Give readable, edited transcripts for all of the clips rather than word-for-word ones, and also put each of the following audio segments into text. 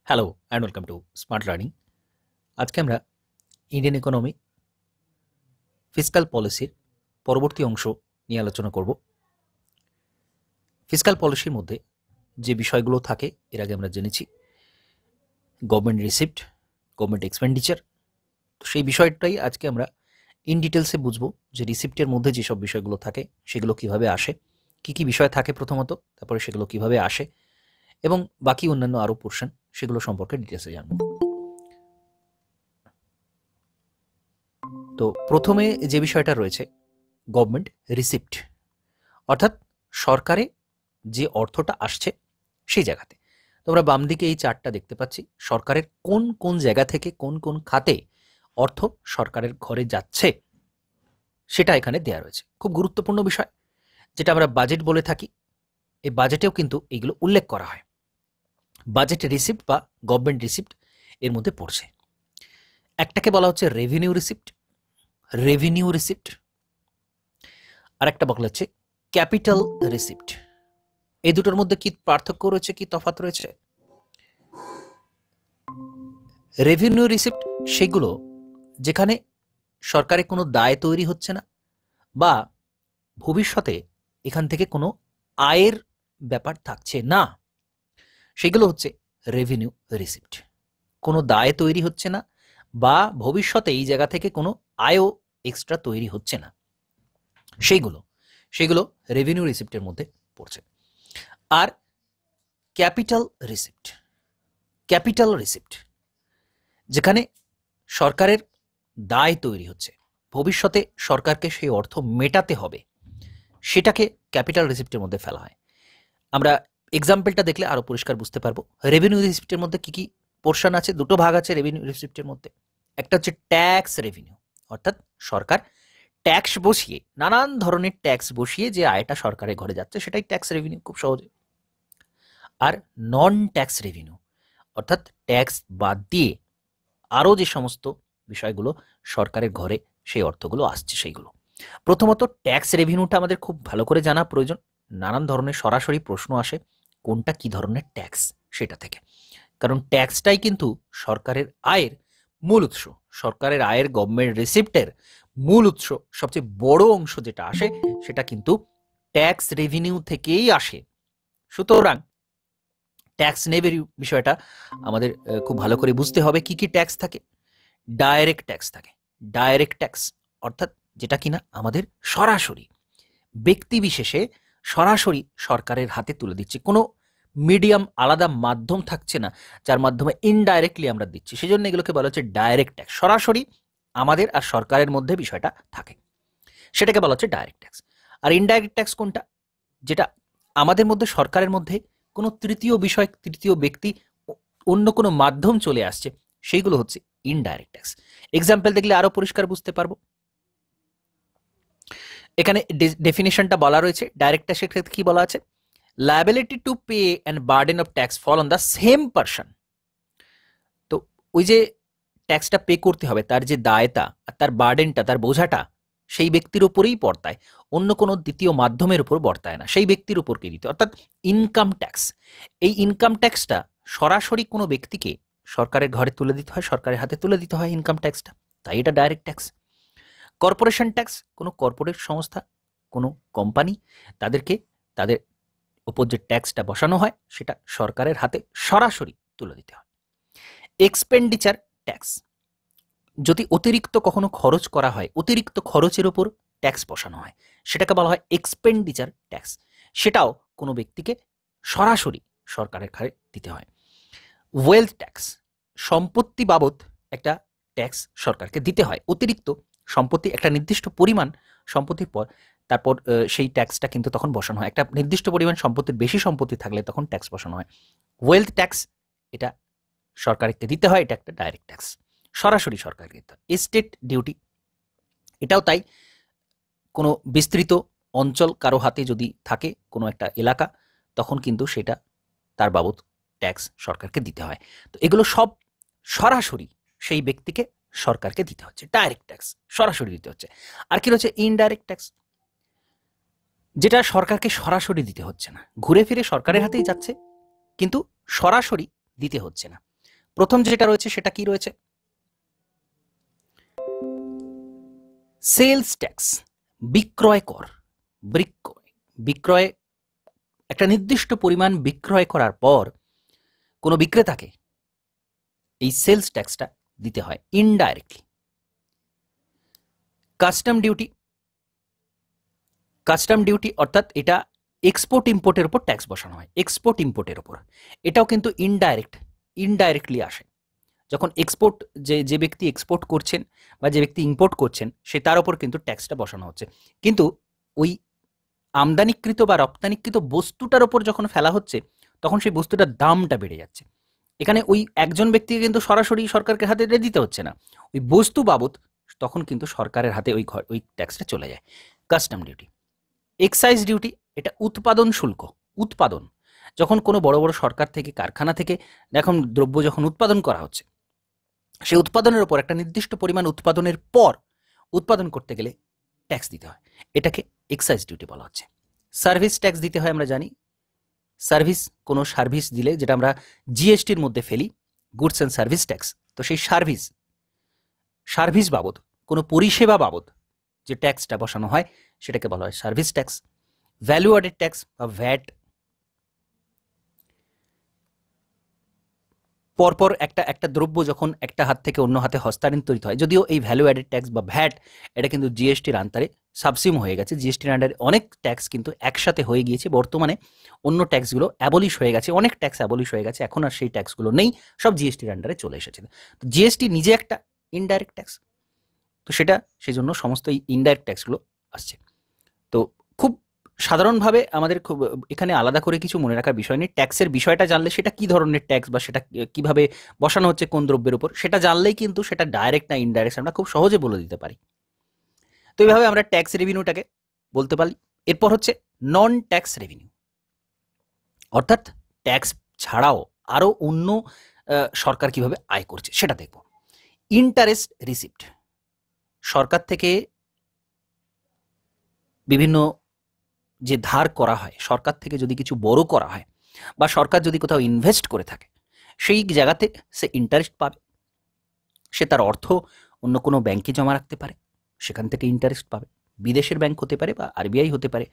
Hello and welcome to smart learning. আজকে আমরা Indian economy fiscal পলিসির পরবর্তী অংশ নিয়ে আলোচনা করব। ফিসকাল পলিসির মধ্যে যে বিষয়গুলো থাকে এর আগে আমরা জেনেছি গভর্নমেন্ট রিসিপ্ট, গভর্নমেন্ট এক্সপেন্ডিচার। তো সেই বিষয়টাই আজকে আমরা ইন ডিটেলসে বুঝবো যে রিসিপ্টের মধ্যে যেসব বিষয়গুলো থাকে সেগুলো কিভাবে আসে, কি কি বিষয় থাকে প্রথমত, তারপরে সেগুলো কিভাবে আসে এবং বাকি অন্যান্য আরও পোর্শন সেগুলো সম্পর্কে ডিটেলসে জানবো। তো প্রথমে যে বিষয়টা রয়েছে গভর্নমেন্ট রিসিপ্ট, অর্থাৎ সরকারে যে অর্থটা আসছে সেই জায়গাতে। তোমরা বাম দিকে এই চার্টটা দেখতে পাচ্ছি, সরকারের কোন কোন জায়গা থেকে কোন কোন খাতে অর্থ সরকারের ঘরে যাচ্ছে সেটা এখানে দেওয়া রয়েছে। খুব গুরুত্বপূর্ণ বিষয়, যেটা আমরা বাজেট বলে থাকি, এই বাজেটেও কিন্তু এইগুলো উল্লেখ করা হয়। বাজেট রিসিপ্ট বা গভর্নমেন্ট রিসিপ্ট এর মধ্যে পড়ছে। একটাকে বলা হচ্ছে রেভিনিউ রিসিপ্ট, আর একটা বলা হচ্ছে ক্যাপিটাল রিসিপ্ট। এই দুটোর মধ্যে কি পার্থক্য রয়েছে, কি তফাৎ রয়েছে? রেভিনিউ রিসিপ্ট সেগুলো যেখানে সরকারের কোনো দায় তৈরি হচ্ছে না বা ভবিষ্যতে এখান থেকে কোনো আয়ের ব্যাপার থাকছে না, সেগুলো হচ্ছে রেভিনিউ রিসিপ্ট। কোনো দায় তৈরি হচ্ছে না বা ভবিষ্যতে এই জায়গা থেকে কোনো আয়ও এক্সট্রা তৈরি হচ্ছে না, সেগুলো রেভিনিউ রিসিপ্টের মধ্যে পড়ছে। আর ক্যাপিটাল রিসিপ্ট যেখানে সরকারের দায় তৈরি হচ্ছে, ভবিষ্যতে সরকারকে সেই অর্থ মেটাতে হবে, সেটাকে ক্যাপিটাল রিসিপ্টের মধ্যে ফেলা হয়। আমরা এক্সাম্পলটা দেখলে আরো পরিষ্কার বুঝতে পারবো। রেভিনিউ রিসিপ্টের মধ্যে কি কি পোর্শন আছে? দুটো ভাগ আছে রেভিনিউ রিসিপ্টের মধ্যে। একটা হচ্ছে ট্যাক্স রেভিনিউ, অর্থাৎ সরকার ট্যাক্স বসিয়ে, নানান ধরনের ট্যাক্স বসিয়ে যে আয়টা সরকারের ঘরে যাচ্ছে সেটাই ট্যাক্স রেভিনিউ, খুব সহজে। আর নন ট্যাক্স রেভিনিউ, অর্থাৎ ট্যাক্স বাদ দিয়ে আরও যে সমস্ত বিষয়গুলো সরকারের ঘরে সেই অর্থগুলো আসছে সেইগুলো। প্রথমত ট্যাক্স রেভিনিউটা আমাদের খুব ভালো করে জানা প্রয়োজন। নানান ধরনের সরাসরি প্রশ্ন আসে কোনটা কি ধরনের ট্যাক্স সেটা থেকে, কারণ ট্যাক্সটাই কিন্তু সরকারের আয়ের মূল উৎস। সরকারের আয়ের, গভর্নমেন্ট রিসিপ্টের মূল উৎস, সবচেয়ে বড় অংশ যেটা আসে সেটা কিন্তু ট্যাক্স রেভিনিউ থেকেই আসে। সুতরাং ট্যাক্স নেবের বিষয়টা আমাদের খুব ভালো করে বুঝতে হবে। কি কি ট্যাক্স থাকে? ডাইরেক্ট ট্যাক্স অর্থাৎ যেটা কিনা আমাদের সরাসরি ব্যক্তি বিশেষে সরাসরি সরকারের হাতে তুলে দিচ্ছে, কোনো মিডিয়াম আলাদা মাধ্যম থাকছে না যার মাধ্যমে ইনডাইরেক্টলি আমরা দিচ্ছি, সেজন্য এগুলোকে বলা হচ্ছে ডাইরেক্ট ট্যাক্স। সরাসরি আমাদের আর সরকারের মধ্যে বিষয়টা থাকে, সেটাকে বলা হচ্ছে ডাইরেক্ট ট্যাক্স। আর ইনডাইরেক্ট ট্যাক্স কোনটা? যেটা আমাদের মধ্যে, সরকারের মধ্যে কোনো তৃতীয় বিষয়, তৃতীয় ব্যক্তি, অন্য কোনো মাধ্যম চলে আসছে, সেইগুলো হচ্ছে ইনডাইরেক্ট ট্যাক্স। এক্সাম্পল দেখলে আরো পরিষ্কার বুঝতে পারবো। এখানে ডেফিনেশনটা বলা রয়েছে ডাইরেক্ট ট্যাক্সের ক্ষেত্রে কি বলা আছে? Liability to pay and burden of tax fall on the same person. তো ওই যে ট্যাক্সটা পে করতে হবে, তার যে দায়টা আর তার বার্ডেনটা, তার বোঝাটা সেই ব্যক্তির উপরেই বর্তায়, অন্য কোনো দ্বিতীয় মাধ্যমের উপর বর্তায় না, সেই ব্যক্তির উপর কে দিতে। অর্থাৎ ইনকাম ট্যাক্স, এই ইনকাম ট্যাক্সটা সরাসরি কোনো ব্যক্তিকে সরকারের ঘরে তুলে দিতে হয়, সরকারের হাতে তুলে দিতে হয় ইনকাম ট্যাক্সটা, তাই এটা ডাইরেক্ট ট্যাক্স। কর্পোরেশন ট্যাক্স, কোনো কর্পোরেট সংস্থা, কোনো কোম্পানি, তাদেরকে তাদের উপর যে ট্যাক্সটা বসানো হয় সেটা সরকারের হাতে সরাসরি তুলে দিতে হয়। এক্সপেন্ডিচার ট্যাক্স, যদি অতিরিক্ত কখনো খরচ করা হয়, অতিরিক্ত খরচের উপর ট্যাক্স বসানো হয়, সেটাকে বলা হয় এক্সপেন্ডিচার ট্যাক্স, সেটাও কোনো ব্যক্তিকে সরাসরি সরকারের ঘরে দিতে হয়। ওয়েলথ ট্যাক্স, সম্পত্তি বাবদ একটা ট্যাক্স সরকারকে দিতে হয়। অতিরিক্ত সম্পত্তি, একটা নির্দিষ্ট পরিমাণ সম্পত্তির পর তারপর সেই ট্যাক্সটা কিন্তু তখন বসানো হয়। একটা নির্দিষ্ট পরিমাণ সম্পত্তির বেশি সম্পত্তি থাকলে তখন ট্যাক্স বসানো হয়। ওয়েলথ ট্যাক্স, এটা সরকারকে দিতে হয়, এটা একটা ডাইরেক্ট ট্যাক্স, সরাসরি সরকারকে দিতে হয়। এস্টেট ডিউটি, এটাও তাই। কোনো বিস্তৃত অঞ্চল কারো হাতে যদি থাকে, কোনো একটা এলাকা, তখন কিন্তু সেটা তার বাবদ ট্যাক্স সরকারকে দিতে হয়। তো এগুলো সব সরাসরি সেই ব্যক্তিকে সরকারকে দিতে হচ্ছে, ডাইরেক্ট ট্যাক্স সরাসরি দিতে হচ্ছে। আর কি রয়েছে? ইনডাইরেক্ট ট্যাক্স, যেটা সরকারকে সরাসরি দিতে হচ্ছে না, ঘুরে ফিরে সরকারের হাতেই যাচ্ছে কিন্তু সরাসরি দিতে হচ্ছে না। প্রথম যেটা রয়েছে সেটা কি রয়েছে, সেলস ট্যাক্স, বিক্রয় কর। বিক্রয় একটা নির্দিষ্ট পরিমাণ বিক্রয় করার পর কোনো বিক্রেতাকে এই সেলস ট্যাক্সটা দিতে হয় ইনডাইরেক্টলি। কাস্টম ডিউটি অর্থাৎ এটা এক্সপোর্ট ইম্পোর্টের উপর ট্যাক্স বসানো হয়, এক্সপোর্ট ইম্পোর্টের উপর। এটাও কিন্তু ইনডাইরেক্টলি আসে। যখন এক্সপোর্ট যে ব্যক্তি এক্সপোর্ট করছেন বা যে ব্যক্তি ইম্পোর্ট করছেন সে তার উপর কিন্তু ট্যাক্সটা বসানো হচ্ছে, কিন্তু ওই আমদানিকৃত বা রপ্তানিকৃত বস্তুটার উপর যখন ফেলা হচ্ছে তখন সেই বস্তুটার দামটা বেড়ে যাচ্ছে। এখানে ওই একজন ব্যক্তিকে কিন্তু সরাসরি সরকারকে হাতে দিতে হচ্ছে না, ওই বস্তু বাবদ তখন কিন্তু সরকারের হাতে ওই ট্যাক্সটা চলে যায়। Custom duty. এক্সাইজ ডিউটি, এটা উৎপাদন শুল্ক। উৎপাদন যখন কোনো বড় বড় সরকার থেকে কারখানা থেকে এখন দ্রব্য যখন উৎপাদন করা হচ্ছে, সেই উৎপাদনের উপর একটা নির্দিষ্ট পরিমাণ উৎপাদনের পর উৎপাদন করতে গেলে ট্যাক্স দিতে হয়, এটাকে এক্সাইজ ডিউটি বলা হচ্ছে। সার্ভিস ট্যাক্স দিতে হয়, আমরা জানি কোনো সার্ভিস দিলে যেটা আমরা জিএসটির মধ্যে ফেলি, গুডস অ্যান্ড সার্ভিস ট্যাক্স, তো সেই সার্ভিস বাবদ কোনো পরিষেবা বাবদ যে ট্যাক্সটা বসানো হয় সেটাকে বলা হয় service tax. Value added tax বা ভ্যাট, পরপর একটা দ্রব্য যখন একটা হাত থেকে অন্য হাতে হস্তান্তরিত হয়, যদিও এই ভ্যালু অ্যাডেড ট্যাক্স বা ভ্যাট এটা কিন্তু জিএসটির আন্ডারে সাবসিম হয়ে গেছে, জিএসটির আন্ডারে অনেক ট্যাক্স কিন্তু একসাথে হয়ে গিয়েছে। বর্তমানে অন্য ট্যাক্সগুলো অ্যাবলিশ হয়ে গেছে, অনেক ট্যাক্স অ্যাবলিশ হয়ে গেছে, এখন আর সেই ট্যাক্সগুলো নেই, সব জিএসটির আন্ডারে চলে এসেছে। তো জিএসটি নিজে একটা ইনডাইরেক্ট ট্যাক্স, তো সেটা সেই জন্য সমস্ত এই ইনডাইরেক্ট ট্যাক্সগুলো আসছে। তো খুব সাধারণভাবে আমাদের খুব এখানে আলাদা করে কিছু মনে রাখার বিষয় নেই, ট্যাক্সের বিষয়টা জানলে সেটা কি ধরনের ট্যাক্স বা সেটা কিভাবে বসানো হচ্ছে কোন দ্রব্যের উপর সেটা জানলেই কিন্তু সেটা ডাইরেক্ট না ইনডাইরেক্ট আমরা খুব সহজে বলে দিতে পারি। তো এইভাবে আমরা ট্যাক্স রেভিনিউটাকে বলতে পারি। এরপর হচ্ছে নন ট্যাক্স রেভিনিউ, অর্থাৎ ট্যাক্স ছাড়াও আরও অন্য সরকার কিভাবে আয় করছে সেটা দেখব। ইন্টারেস্ট রিসিপ্ট, সরকার থেকে বিভিন্ন যে ধার করা হয়, সরকার থেকে যদি কিছু বড় করা হয় বা সরকার যদি কোথাও ইনভেস্ট করে থাকে সেই জায়গাতে সে ইন্টারেস্ট পাবে, সে তার অর্থ অন্য কোনো ব্যাংকে জমা রাখতে পারে, সেখান থেকে ইন্টারেস্ট পাবে, বিদেশের ব্যাংক হতে পারে বা আরবিআই হতে পারে।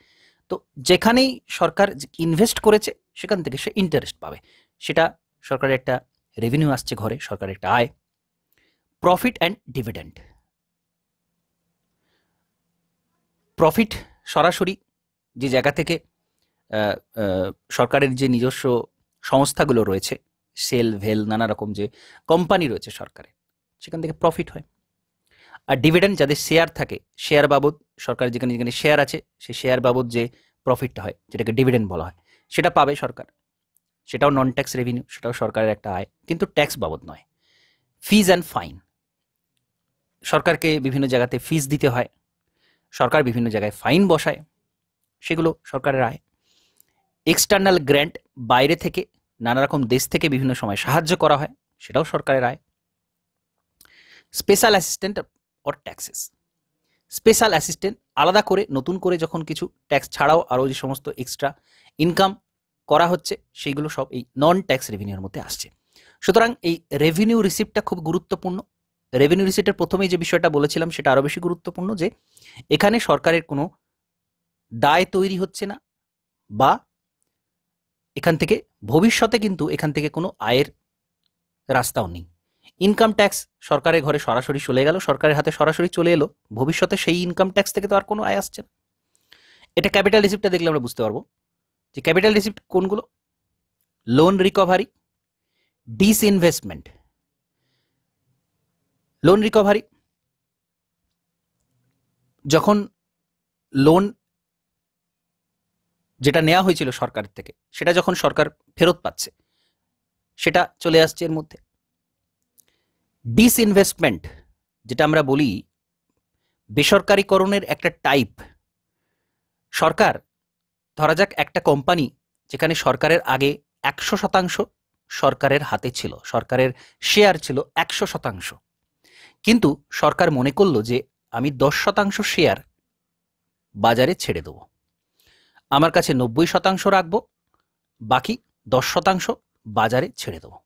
তো যেখানেই সরকার ইনভেস্ট করেছে সেখান থেকে সে ইন্টারেস্ট পাবে, সেটা সরকারের একটা রেভিনিউ আসছে ঘরে, সরকারের একটা আয়। প্রফিট অ্যান্ড ডিভিডেন্ড, প্রফিট সরাসরি যে জায়গা থেকে সরকারের যে নিজস্ব সংস্থাগুলো রয়েছে, সেল ভেল নানা রকম যে কোম্পানি রয়েছে সরকারের, সেখান থেকে প্রফিট হয়। আর ডিভিডেন্ড যাদের শেয়ার থাকে, শেয়ার বাবদ সরকার যেখানে যেখানে শেয়ার আছে সেই শেয়ার বাবদ যে প্রফিটটা হয় যেটাকে ডিভিডেন্ড বলা হয় সেটা পাবে সরকার, সেটাও নন ট্যাক্স রেভিনিউ, সেটাও সরকারের একটা আয়, কিন্তু ট্যাক্স বাবদ নয়। ফিজ অ্যান্ড ফাইন, সরকারকে বিভিন্ন জায়গাতে ফিজ দিতে হয়, সরকার বিভিন্ন জায়গায় ফাইন বসায়, সেগুলো সরকারের আয়। এক্সটার্নাল গ্র্যান্ট, বাইরে থেকে নানা রকম দেশ থেকে বিভিন্ন সময় সাহায্য করা হয়, সেটাও সরকারের আয়। Special assistant or taxes, special assistant আলাদা করে নতুন করে যখন কিছু ট্যাক্স ছাড়াও আরও যে সমস্ত এক্সট্রা ইনকাম করা হচ্ছে সেইগুলো সব এই নন ট্যাক্স রেভিনিউর মধ্যে আসছে। সুতরাং এই রেভিনিউ রিসিপ্টটা খুব গুরুত্বপূর্ণ। রেভিনিউ রিসিপ্টের প্রথমেই যে বিষয়টা বলেছিলাম সেটা আরও বেশি গুরুত্বপূর্ণ, যে এখানে সরকারের কোনো দায় তৈরি হচ্ছে না বা এখান থেকে ভবিষ্যতে কিন্তু এখান থেকে কোনো আয়ের রাস্তাও নেই। ইনকাম ট্যাক্স সরকারের ঘরে সরাসরি চলে গেল, সরকারের হাতে সরাসরি চলে এলো, ভবিষ্যতে সেই ইনকাম ট্যাক্স থেকে তো আর কোনো আয় আসছে না। এটা ক্যাপিটাল রিসিপ্টটা দেখলে আমরা বুঝতে পারবো যে ক্যাপিটাল রিসিপ্ট কোনগুলো। Loan recovery, disinvestment. Loan recovery, যখন লোন যেটা নেওয়া হয়েছিল সরকারের থেকে সেটা যখন সরকার ফেরত পাচ্ছে সেটা চলে আসছে এর মধ্যে। ডিসইনভেস্টমেন্ট, যেটা আমরা বলি বেসরকারীকরণের একটা টাইপ। সরকার, ধরা যাক একটা কোম্পানি যেখানে সরকারের আগে 100% সরকারের হাতে ছিল, সরকারের শেয়ার ছিল 100%, কিন্তু সরকার মনে করলো যে আমি 10% শেয়ার বাজারে ছেড়ে দেবো, আমার কাছে 90% রাখবো, বাকি 10% বাজারে ছেড়ে দেবো।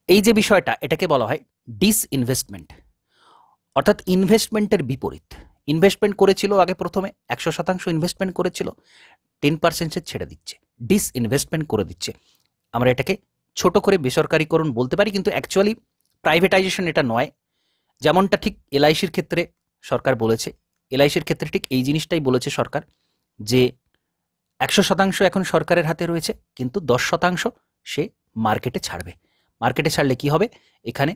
এই যে বিষয়টা, এটাকে বলা হয় ডিসইনভেস্টমেন্ট, অর্থাৎ ইনভেস্টমেন্টের বিপরীত। ইনভেস্টমেন্ট করেছিল আগে, প্রথমে 100% ইনভেস্টমেন্ট করেছিল, 10% ছেড়ে দিচ্ছে, ডিসইনভেস্টমেন্ট করে দিচ্ছে। আমরা এটাকে ছোট করে বেসরকারীকরণ বলতে পারি, কিন্তু অ্যাকচুয়ালি প্রাইভেটাইজেশন এটা নয়। যেমনটা ঠিক এলআইসির ক্ষেত্রে সরকার বলেছে, এলআইসির ক্ষেত্রে ঠিক এই জিনিসটাই বলেছে সরকার, যে 100% এখন সরকারের হাতে রয়েছে, কিন্তু 10% সে মার্কেটে ছাড়বে। মার্কেটে ছাড়লে কি হবে, এখানে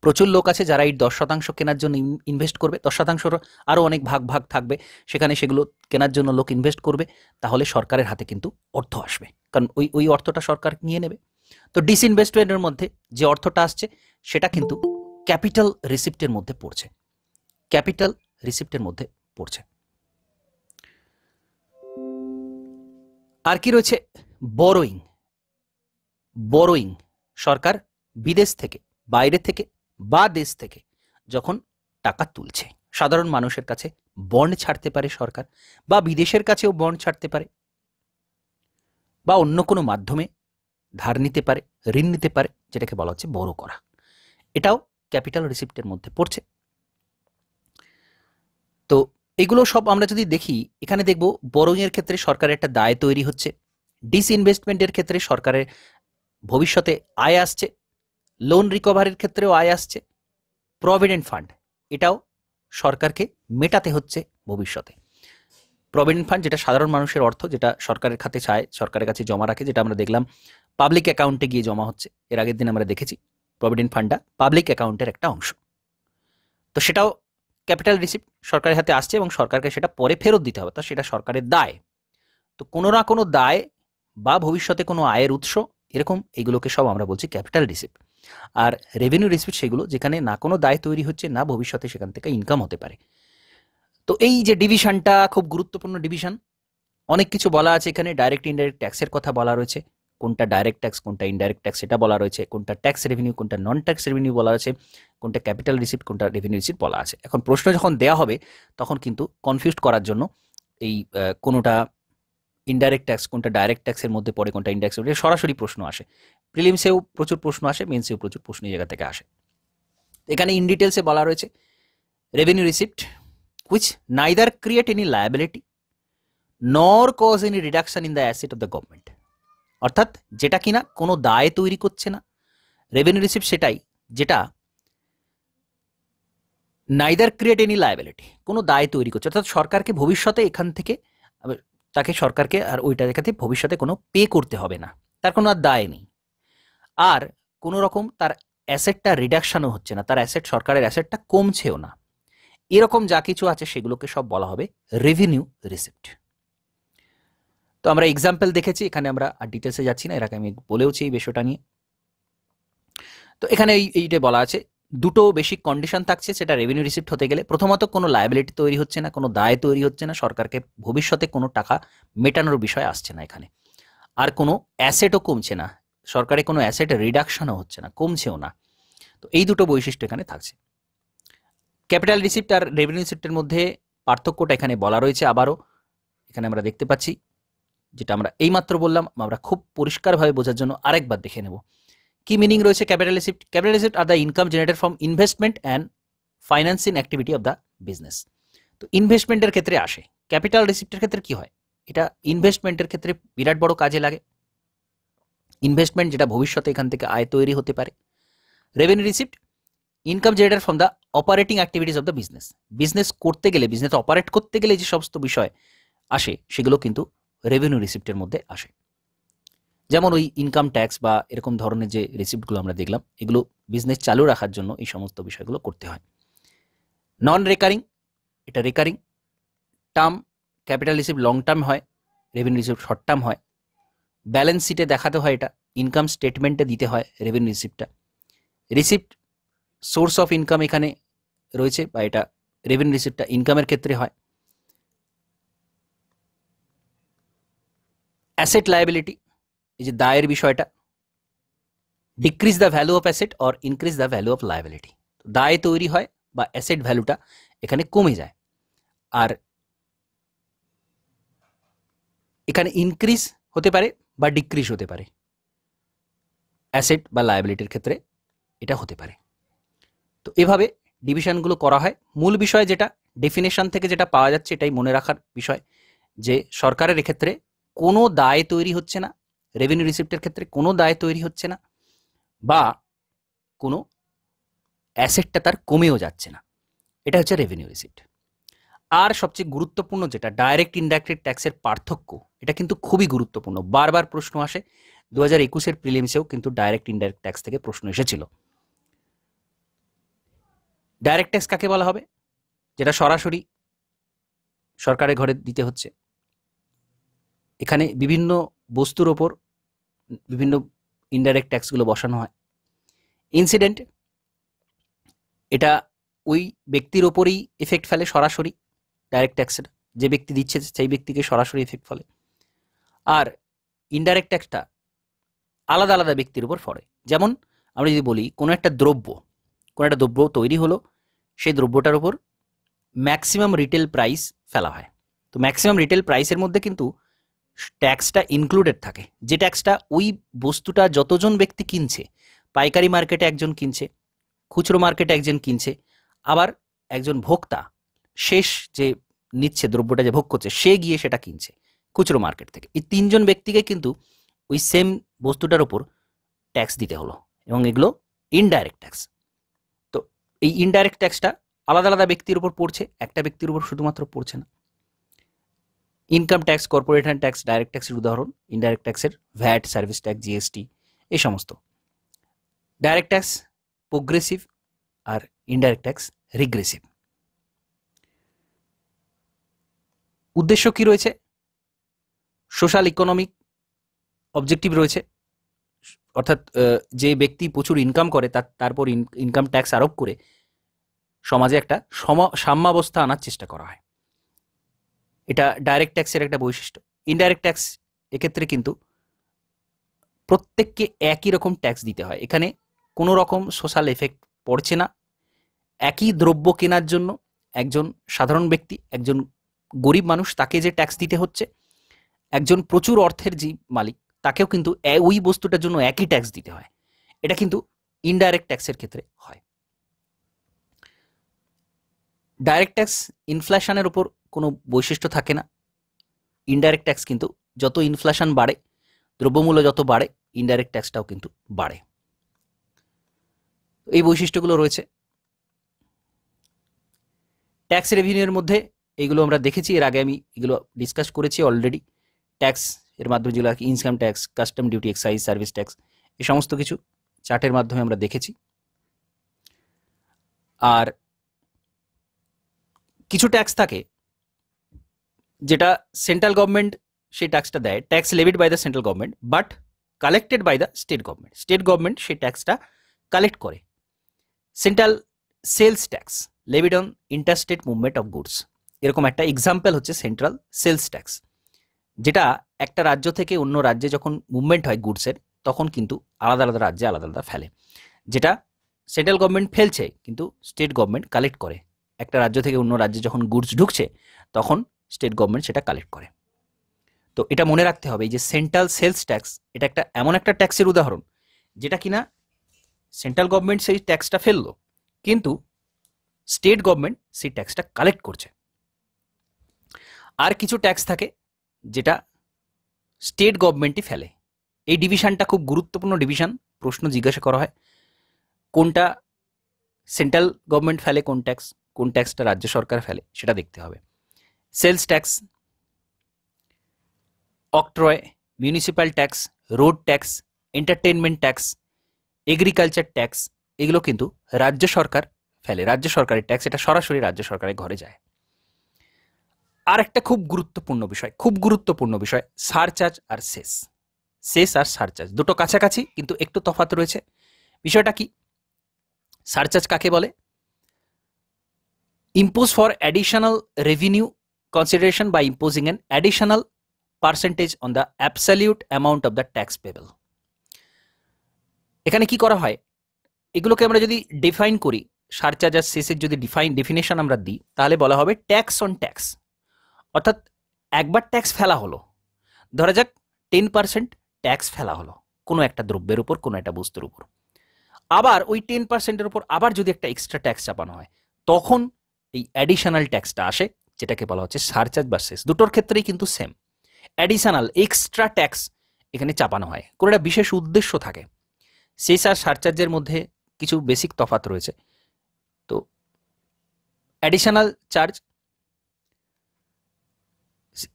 প্রচুর লোক আছে যারা এই 10% কেনার জন্য ইনভেস্ট করবে, 10%র আরও অনেক ভাগ ভাগ থাকবে, সেখানে সেগুলো কেনার জন্য লোক ইনভেস্ট করবে, তাহলে সরকারের হাতে কিন্তু অর্থ আসবে, কারণ ওই অর্থটা সরকার নিয়ে নেবে। তো ডিসইনভেস্টমেন্টের মধ্যে যে অর্থটা আসছে সেটা কিন্তু ক্যাপিটাল রিসিপ্টের মধ্যে পড়ছে, ক্যাপিটাল রিসিপ্টের মধ্যে পড়ছে। আর কি রয়েছে, বরোয়িং। বরোয়িং, সরকার বিদেশ থেকে, বাইরে থেকে বা দেশ থেকে যখন টাকা তুলছে, সাধারণ মানুষের কাছে বন্ড ছাড়তে পারে সরকার, বা বিদেশের কাছেও বন্ড ছাড়তে পারে, বা অন্য কোনো মাধ্যমে ধার নিতে পারে, ঋণ নিতে পারে, যেটাকে বলা হচ্ছে বড় করা। এটাও ক্যাপিটাল রিসিপ্টের মধ্যে পড়ছে। তো এগুলো সব আমরা যদি দেখি, এখানে দেখব বরোয়িংয়ের ক্ষেত্রে সরকারের একটা দায় তৈরি হচ্ছে, ডিসইনভেস্টমেন্টের ক্ষেত্রে সরকারের ভবিষ্যতে আয় আসছে, লোন রিকভারির ক্ষেত্রেও আয় আসছে, প্রভিডেন্ট ফান্ড এটাও সরকারকে মেটাতে হচ্ছে ভবিষ্যতে। প্রভিডেন্ট ফান্ড যেটা সাধারণ মানুষের অর্থ, যেটা সরকারের খাতে চায়, সরকারের কাছে জমা রাখে, যেটা আমরা দেখলাম পাবলিক অ্যাকাউন্টে গিয়ে জমা হচ্ছে, এর আগের দিন আমরা দেখেছি প্রভিডেন্ট ফান্ডটা পাবলিক অ্যাকাউন্টের একটা অংশ। তো সেটাও ক্যাপিটাল রিসিপ্ট সরকারের হাতে আসছে এবং সরকারকে সেটা পরে ফেরত দিতে হবে, তা সেটা সরকারের দায়। তো কোনো না কোনো দায় বা ভবিষ্যতে কোনো আয়ের উৎস, এরকম এগুলোকে সব আমরা বলছি ক্যাপিটাল রিসিপ্ট। আর রেভিনিউ রিসিপ্ট সেগুলো যেখানে না কোনো দায় তৈরি হচ্ছে, না ভবিষ্যতে সেখান থেকে ইনকাম হতে পারে। তো এই যে ডিভিশনটা খুব গুরুত্বপূর্ণ ডিভিশন, অনেক কিছু বলা আছে এখানে, ডাইরেক্ট ইনডাইরেক্ট ট্যাক্সের কথা বলা রয়েছে, কোনটা ডাইরেক্ট ট্যাক্স কোনটা ইনডাইরেক্ট ট্যাক্স সেটা বলা রয়েছে, কোনটা ট্যাক্স রেভিনিউ কোনটা নন ট্যাক্স রেভিনিউ বলা আছে, কোনটা ক্যাপিটাল রিসিপ্ট কোনটা রেভিনিউ রিসিপ্ট বলা আছে। এখন প্রশ্ন যখন দেওয়া হবে তখন কিন্তু কনফিউজ করার জন্য এই কোনটা ইনডাইরেক্ট ট্যাক্স কোনটা ডাইরেক্ট ট্যাক্সের মধ্যে পড়ে, কোনটা ইনডাইরেক্ট, সরাসরি প্রশ্ন আসে, প্রিলিমসেও প্রচুর প্রশ্ন আসে, মেন্সেও প্রচুর প্রশ্ন এই জায়গা থেকে আসে। এখানে ইন ডিটেলসে বলা রয়েছে revenue receipt which neither create any liability nor cause any reduction in the asset of the government, অর্থাৎ যেটা কিনা কোনো দায় তৈরি করছে না। রেভিনিউ রিসিপ্ট সেটাই যেটা নাইদার ক্রিয়েট এনি লায়াবিলিটি, কোনো দায় তৈরি করছে, অর্থাৎ সরকারকে ভবিষ্যতে এখান থেকে তাকে সরকারকে আর ওইটা দেখাতে ভবিষ্যতে কোনো পে করতে হবে না, তার কোনো আর দায় নেই। আর কোনো রকম তার অ্যাসেটটা রিডাকশনও হচ্ছে না, তার অ্যাসেট, সরকারের অ্যাসেটটা কমছেও না, এরকম যা কিছু আছে সেগুলোকে সব বলা হবে রেভিনিউ রিসিপ্ট। তো আমরা এক্সাম্পল দেখেছি, এখানে আমরা আর ডিটেলসে যাচ্ছি না, এর আগে আমি বলেওছি এই বিষয়টা নিয়ে। তো এখানে এইটা বলা আছে দুটো বেসিক কন্ডিশন থাকছে, সেটা রেভিনিউ রিসিপ্ট হতে গেলে প্রথমত কোনো লায়াবিলিটি তৈরি হচ্ছে না, কোনো দায় তৈরি হচ্ছে না, সরকারকে ভবিষ্যতে কোনো টাকা মেটানোর বিষয় আসছে না এখানে, আর কোনো অ্যাসেটও কমছে না, সরকারের কোনো অ্যাসেট রিডাকশনও হচ্ছে না, কমছেও না। তো এই দুটো বৈশিষ্ট্য এখানে থাকছে। ক্যাপিটাল রিসিপ্ট আর রেভিনিউ রিসিপ্টের মধ্যে পার্থক্যটা এখানে বলা রয়েছে আবারও, এখানে আমরা দেখতে পাচ্ছি, যেটা আমরা এইমাত্র বললাম, আমরা খুব পরিষ্কারভাবে বোঝার জন্য আরেকবার দেখে নেব কি মিনিং রয়েছে capital receipt. Capital receipt are the income generated from investment and financing activity of the business. তো ইনভেস্টমেন্টের ক্ষেত্রে আসে, ক্যাপিটাল রিসিপ্টের ক্ষেত্রে কি হয়, এটা ইনভেস্টমেন্টের ক্ষেত্রে বিরাট বড় কাজে লাগে, ইনভেস্টমেন্ট যেটা ভবিষ্যতে এখান থেকে আয় তৈরি হতে পারে। Revenue receipt income generated from the operating activities of the business, business করতে গেলে, বিজনেস অপারেট করতে গেলে যে সমস্ত বিষয় আসে সেগুলো কিন্তু রেভিনিউ রিসিপ্টের মধ্যে আসে। যেমন ওই ইনকাম ট্যাক্স বা এরকম ধরনের যে রিসিপ্টগুলো আমরা দেখলাম, এগুলো বিজনেস চালু রাখার জন্য এই সমস্ত বিষয়গুলো করতে হয়। নন রেকারিং, এটা recurring term, capital receipt long term হয়, রেভিনিউ রিসিপ্ট শর্ট টার্ম হয়। ব্যালেন্স শিটে দেখাতে হয়, এটা ইনকাম স্টেটমেন্টে দিতে হয় রেভিনিউ রিসিপ্টটা। রিসিপ্ট সোর্স অফ ইনকাম এখানে রয়েছে, বা এটা রেভিনিউ রিসিপ্টটা ইনকামের ক্ষেত্রে হয়। অ্যাসেট লায়াবিলিটি, এই যে দায়ের বিষয়টা, decrease the value of asset or increase the value of liability, দায় তৈরি হয় বা অ্যাসেট ভ্যালুটা এখানে কমে যায়, আর এখানে ইনক্রিজ হতে পারে বা ডিক্রিজ হতে পারে। অ্যাসেট বা লায়াবিলিটির ক্ষেত্রে এটা হতে পারে। তো এভাবে ডিভিশনগুলো করা হয়। মূল বিষয় যেটা ডেফিনেশন থেকে যেটা পাওয়া যাচ্ছে এটাই মনে রাখার বিষয়, যে সরকারের এক্ষেত্রে কোনো দায় তৈরি হচ্ছে না, রেভিনিউ রিসিপ্টের ক্ষেত্রে কোনো দায় তৈরি হচ্ছে না, বা কোনো অ্যাসেটটা তার কমেও যাচ্ছে না। এটা হচ্ছে রেভিনিউ রিসিপ্ট। আর সবচেয়ে গুরুত্বপূর্ণ যেটা ডাইরেক্ট ইনডাইরেক্ট ট্যাক্সের পার্থক্য, এটা কিন্তু খুবই গুরুত্বপূর্ণ। বারবার প্রশ্ন আসে, 2021-এর প্রিলিমসেও কিন্তু ডাইরেক্ট ইনডাইরেক্ট ট্যাক্স থেকে প্রশ্ন এসেছিল। ডাইরেক্ট ট্যাক্স কাকে বলা হবে? যেটা সরাসরি সরকারের ঘরে দিতে হচ্ছে। এখানে বিভিন্ন বস্তুর ওপর বিভিন্ন ইনডাইরেক্ট ট্যাক্সগুলো বসানো হয়। ইনসিডেন্ট, এটা ওই ব্যক্তির ওপরেই এফেক্ট ফেলে সরাসরি, ডাইরেক্ট ট্যাক্সের যে ব্যক্তি দিচ্ছে সেই ব্যক্তিকে সরাসরি এফেক্ট ফেলে। আর ইনডাইরেক্ট ট্যাক্সটা আলাদা আলাদা ব্যক্তির উপর পড়ে। যেমন আমরা যদি বলি কোনো একটা দ্রব্য তৈরি হলো, সেই দ্রব্যটার উপর ম্যাক্সিমাম রিটেল প্রাইস ফেলা হয়। তো ম্যাক্সিমাম রিটেল প্রাইসের মধ্যে কিন্তু ট্যাক্সটা ইনক্লুডেড থাকে, যে ট্যাক্সটা ওই বস্তুটা যতজন ব্যক্তি কিনছে, পাইকারি মার্কেটে একজন কিনছে, খুচরো মার্কেটে একজন কিনছে, আবার একজন ভোক্তা শেষ যে নিচ্ছে দ্রব্যটা যে ভোগ করছে সে গিয়ে সেটা কিনছে খুচরো মার্কেট থেকে। এই তিনজন ব্যক্তিকে কিন্তু ওই সেম বস্তুটার উপর ট্যাক্স দিতে হলো, এবং এগুলো ইনডাইরেক্ট ট্যাক্স। তো এই ইনডাইরেক্ট ট্যাক্সটা আলাদা আলাদা ব্যক্তির উপর পড়ছে, একটা ব্যক্তির উপর শুধুমাত্র পড়ছে না। Income tax, corporation tax, direct ট্যাক্সের উদাহরণ, ইনডাইরেক্ট ট্যাক্সের ভ্যাট, সার্ভিস ট্যাক্স, জিএসটি, এই সমস্ত। ডাইরেক্ট ট্যাক্স প্রোগ্রেসিভ আর ইনডাইরেক্ট ট্যাক্স রিগ্রেসিভ। উদ্দেশ্য কি রয়েছে? সোশ্যাল ইকোনমিক অবজেক্টিভ রয়েছে, অর্থাৎ যে ব্যক্তি প্রচুর ইনকাম করে তারপর ইনকাম ট্যাক্স আরোপ করে সমাজে একটা সাম্যাবস্থা আনার চেষ্টা করা হয়। এটা ডাইরেক্ট ট্যাক্সের একটা বৈশিষ্ট্য। ইনডাইরেক্ট ট্যাক্স এক্ষেত্রে কিন্তু প্রত্যেককে একই রকম ট্যাক্স দিতে হয়, এখানে কোনো রকম সোশ্যাল এফেক্ট পড়ছে না। একই দ্রব্য কেনার জন্য একজন সাধারণ ব্যক্তি, একজন গরিব মানুষ, তাকে যে ট্যাক্স দিতে হচ্ছে, একজন প্রচুর অর্থের যে মালিক তাকেও কিন্তু ওই বস্তুটার জন্য একই ট্যাক্স দিতে হয়। এটা কিন্তু ইনডাইরেক্ট ট্যাক্সের ক্ষেত্রে হয়। ডাইরেক্ট ট্যাক্স ইনফ্লেশনের উপর কোনো বৈশিষ্ট্য থাকে না। ইনডাইরেক্ট ট্যাক্স কিন্তু যত ইনফ্লেশন বাড়ে, দ্রব্যমূল্য যত বাড়ে, ইনডাইরেক্ট ট্যাক্সটাও কিন্তু বাড়ে। এই বৈশিষ্ট্যগুলো রয়েছে। ট্যাক্স রেভিনিউর মধ্যে এইগুলো আমরা দেখেছি, এর আগে আমি এগুলো ডিসকাস করেছি অলরেডি। ট্যাক্স এর মাধ্যমে যেগুলো income tax, custom duty, excise, service tax, এই সমস্ত কিছু চার্টের মাধ্যমে আমরা দেখেছি। আর কিছু ট্যাক্স থাকে যেটা সেন্ট্রাল গভর্নমেন্ট সেই ট্যাক্সটা দেয়, tax levied by the central government but collected by the state government. State government সেই ট্যাক্সটা কালেক্ট করে। Central sales tax levied on interstate movement of goods, এরকম একটা এক্সাম্পল হচ্ছে সেন্ট্রাল সেলস ট্যাক্স, যেটা একটা রাজ্য থেকে অন্য রাজ্যে যখন মুভমেন্ট হয় গুডসের, তখন কিন্তু আলাদা আলাদা রাজ্যে আলাদা আলাদা ফেলে, যেটা সেন্ট্রাল গভর্নমেন্ট ফেলছে কিন্তু স্টেট গভর্নমেন্ট কালেক্ট করে। একটা রাজ্য থেকে অন্য রাজ্যে যখন গুডস ঢুকছে তখন স্টেট গভর্নমেন্ট সেটা কালেক্ট করে। তো এটা মনে রাখতে হবে, এই যে সেন্ট্রাল সেলস ট্যাক্স, এটা একটা এমন একটা ট্যাক্সের উদাহরণ যেটা কিনা সেন্ট্রাল গভর্নমেন্ট সেই ট্যাক্সটা ফেললো, কিন্তু স্টেট গভর্নমেন্ট সেই ট্যাক্সটা কালেক্ট করছে। আর কিছু ট্যাক্স থাকে যেটা স্টেট গভর্নমেন্টই ফেলে। এই ডিভিশনটা খুব গুরুত্বপূর্ণ ডিভিশন, প্রশ্ন জিজ্ঞাসা করা হয় কোনটা সেন্ট্রাল গভর্নমেন্ট ফেলে কোন ট্যাক্সটা রাজ্য সরকার ফেলে, সেটা দেখতে হবে। Sales tax, octroi, municipal tax, road tax, entertainment tax, agriculture tax, এগুলো কিন্তু রাজ্য সরকার ফেলে। রাজ্য সরকারের ট্যাক্স, এটা সরাসরি রাজ্য সরকারের ঘরে যায়। আর একটা খুব গুরুত্বপূর্ণ বিষয় সারচার্জ আর সেস আর সারচার্জ দুটো কাছাকাছি কিন্তু একটু তফাৎ রয়েছে। বিষয়টা কি? সারচার্জ কাকে বলে? Impose for additional revenue consideration by imposing an additional percentage on the absolute amount of the tax payable. এখানে কি করা হয়, এগুলোকে আমরা যদি ডিফাইন করি, সারচার্জ আর সেসের যদি ডেফিনেশন আমরা দিই, তাহলে বলা হবে ট্যাক্স অন ট্যাক্স। অর্থাৎ একবার ট্যাক্স ফেলা হলো, ধরা যাক 10% ট্যাক্স ফেলা হলো, কোনো একটা দ্রব্যের উপর, কোনো একটা বস্তুর উপর। আবার ওই 10%-এর উপর আবার যদি একটা এক্সট্রা ট্যাক্স চাপানো হয়, তখন এই অ্যাডিশনাল ট্যাক্সটা আসে, যেটাকে বলা হচ্ছে সারচার্জ বা সেস। দুটোর ক্ষেত্রেই কিন্তু সেম, অ্যাডিশনাল এক্সট্রা ট্যাক্স এখানে চাপানো হয়, কোনো একটা বিশেষ উদ্দেশ্য থাকে। সেস আর সারচার্জের মধ্যে কিছু বেসিক তফাৎ রয়েছে। তো অ্যাডিশনাল চার্জ,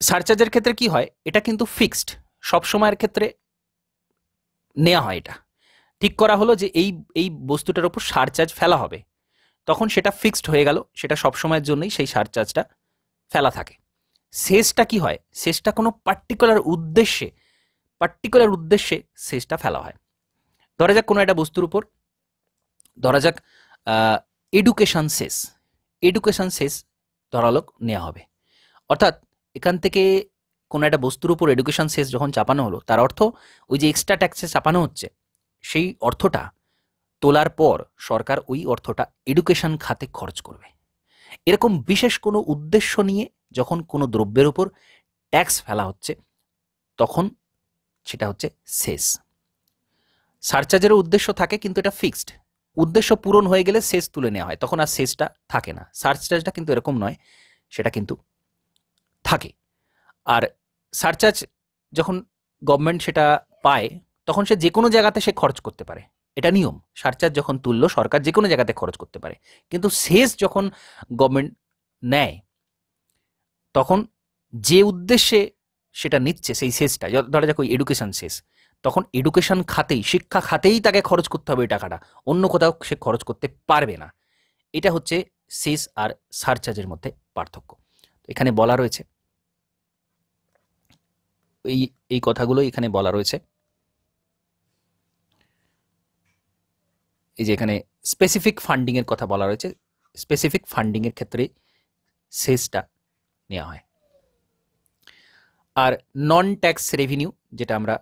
সারচার্জের ক্ষেত্রে কি হয়, এটা কিন্তু ফিক্সড, সব সময়ের ক্ষেত্রে নেওয়া হয়। এটা ঠিক করা হলো যে এই বস্তুটার উপর সারচার্জ ফেলা হবে, তখন সেটা ফিক্সড হয়ে গেল, সেটা সব সময়ের জন্যই সেই সারচার্জটা ফেলা থাকে। সেসটা কি হয়, সেসটা কোনো পার্টিকুলার উদ্দেশ্যে সেসটা ফেলা হয়। ধরা যাক কোনো একটা বস্তুর উপর, ধরা যাক এডুকেশন সেস ধরালোক নেওয়া হবে। অর্থাৎ এখান থেকে কোনো একটা বস্তুর উপর এডুকেশন সেস যখন চাপানো হলো, তার অর্থ ওই যে এক্সট্রা ট্যাক্সে চাপানো হচ্ছে, সেই অর্থটা তোলার পর সরকার ওই অর্থটা এডুকেশন খাতে খরচ করবে। এরকম বিশেষ কোনো উদ্দেশ্য নিয়ে যখন কোনো দ্রব্যের উপর ট্যাক্স ফেলা হচ্ছে, তখন সেটা হচ্ছে সেস। সারচার্জেরও উদ্দেশ্য থাকে, কিন্তু এটা ফিক্সড, উদ্দেশ্য পূরণ হয়ে গেলে সেস তুলে নেওয়া হয়, তখন আর সেসটা থাকে না। সারচার্জটা কিন্তু এরকম নয়, সেটা কিন্তু থাকে। আর সারচার্জ যখন গভর্নমেন্ট সেটা পায়, তখন সে যে কোনো জায়গাতে সে খরচ করতে পারে, এটা নিয়ম। সারচার্জ যখন তুললো সরকার যে কোনো জায়গাতে খরচ করতে পারে, কিন্তু সেস যখন গভর্নমেন্ট নেয়, তখন যে উদ্দেশ্যে সেটা নিচ্ছে সেই সেসটা, ধরা যাক ওই এডুকেশন সেস, তখন এডুকেশন খাতেই, শিক্ষা খাতেই তাকে খরচ করতে হবে এই টাকাটা, অন্য কোথাও সে খরচ করতে পারবে না। এটা হচ্ছে সেস আর সারচার্জের মধ্যে পার্থক্য। এখানে বলা রয়েছে, এই কথাগুলো এখানে বলা রয়েছে। এই যে এখানে স্পেসিফিক ফান্ডিং এর কথা বলা রয়েছে, স্পেসিফিক ফান্ডিং এর ক্ষেত্রে সেসটা নেওয়া হয়। আর নন ট্যাক্স রেভিনিউ, যেটা আমরা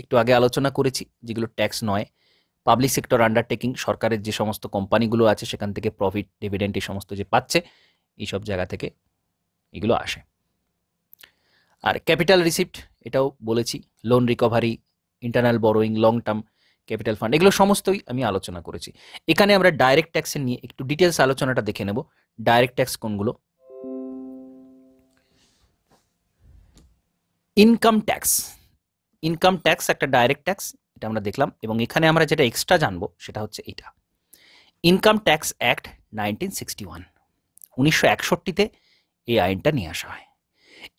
একটু আগে আলোচনা করেছি, যেগুলো ট্যাক্স নয়, পাবলিক সেক্টর আন্ডারটেকিং, সরকারের যে সমস্ত কোম্পানিগুলো আছে সেখান থেকে প্রফিট, ডিভিডেন্ড এই সমস্ত যে পাচ্ছে, এইসব জায়গা থেকে এগুলো আসে। আর ক্যাপিটাল রিসিপ্ট, এটাও বলেছি, loan recovery, internal borrowing, long term capital fund, এগুলো সমস্তই আমি আলোচনা করেছি। এখানে আমরা ডাইরেক্ট ট্যাক্সের নিয়ে একটু ডিটেলস আলোচনাটা দেখে নেব। ডাইরেক্ট ট্যাক্স কোনগুলো? ইনকাম ট্যাক্স একটা ডাইরেক্ট ট্যাক্স, এটা আমরা দেখলাম। এবং এখানে আমরা যেটা এক্সট্রা জানবো সেটা হচ্ছে এটা, ইনকাম ট্যাক্স অ্যাক্ট 1961, 1961-তে এই আইনটা নিয়ে আসা হয়।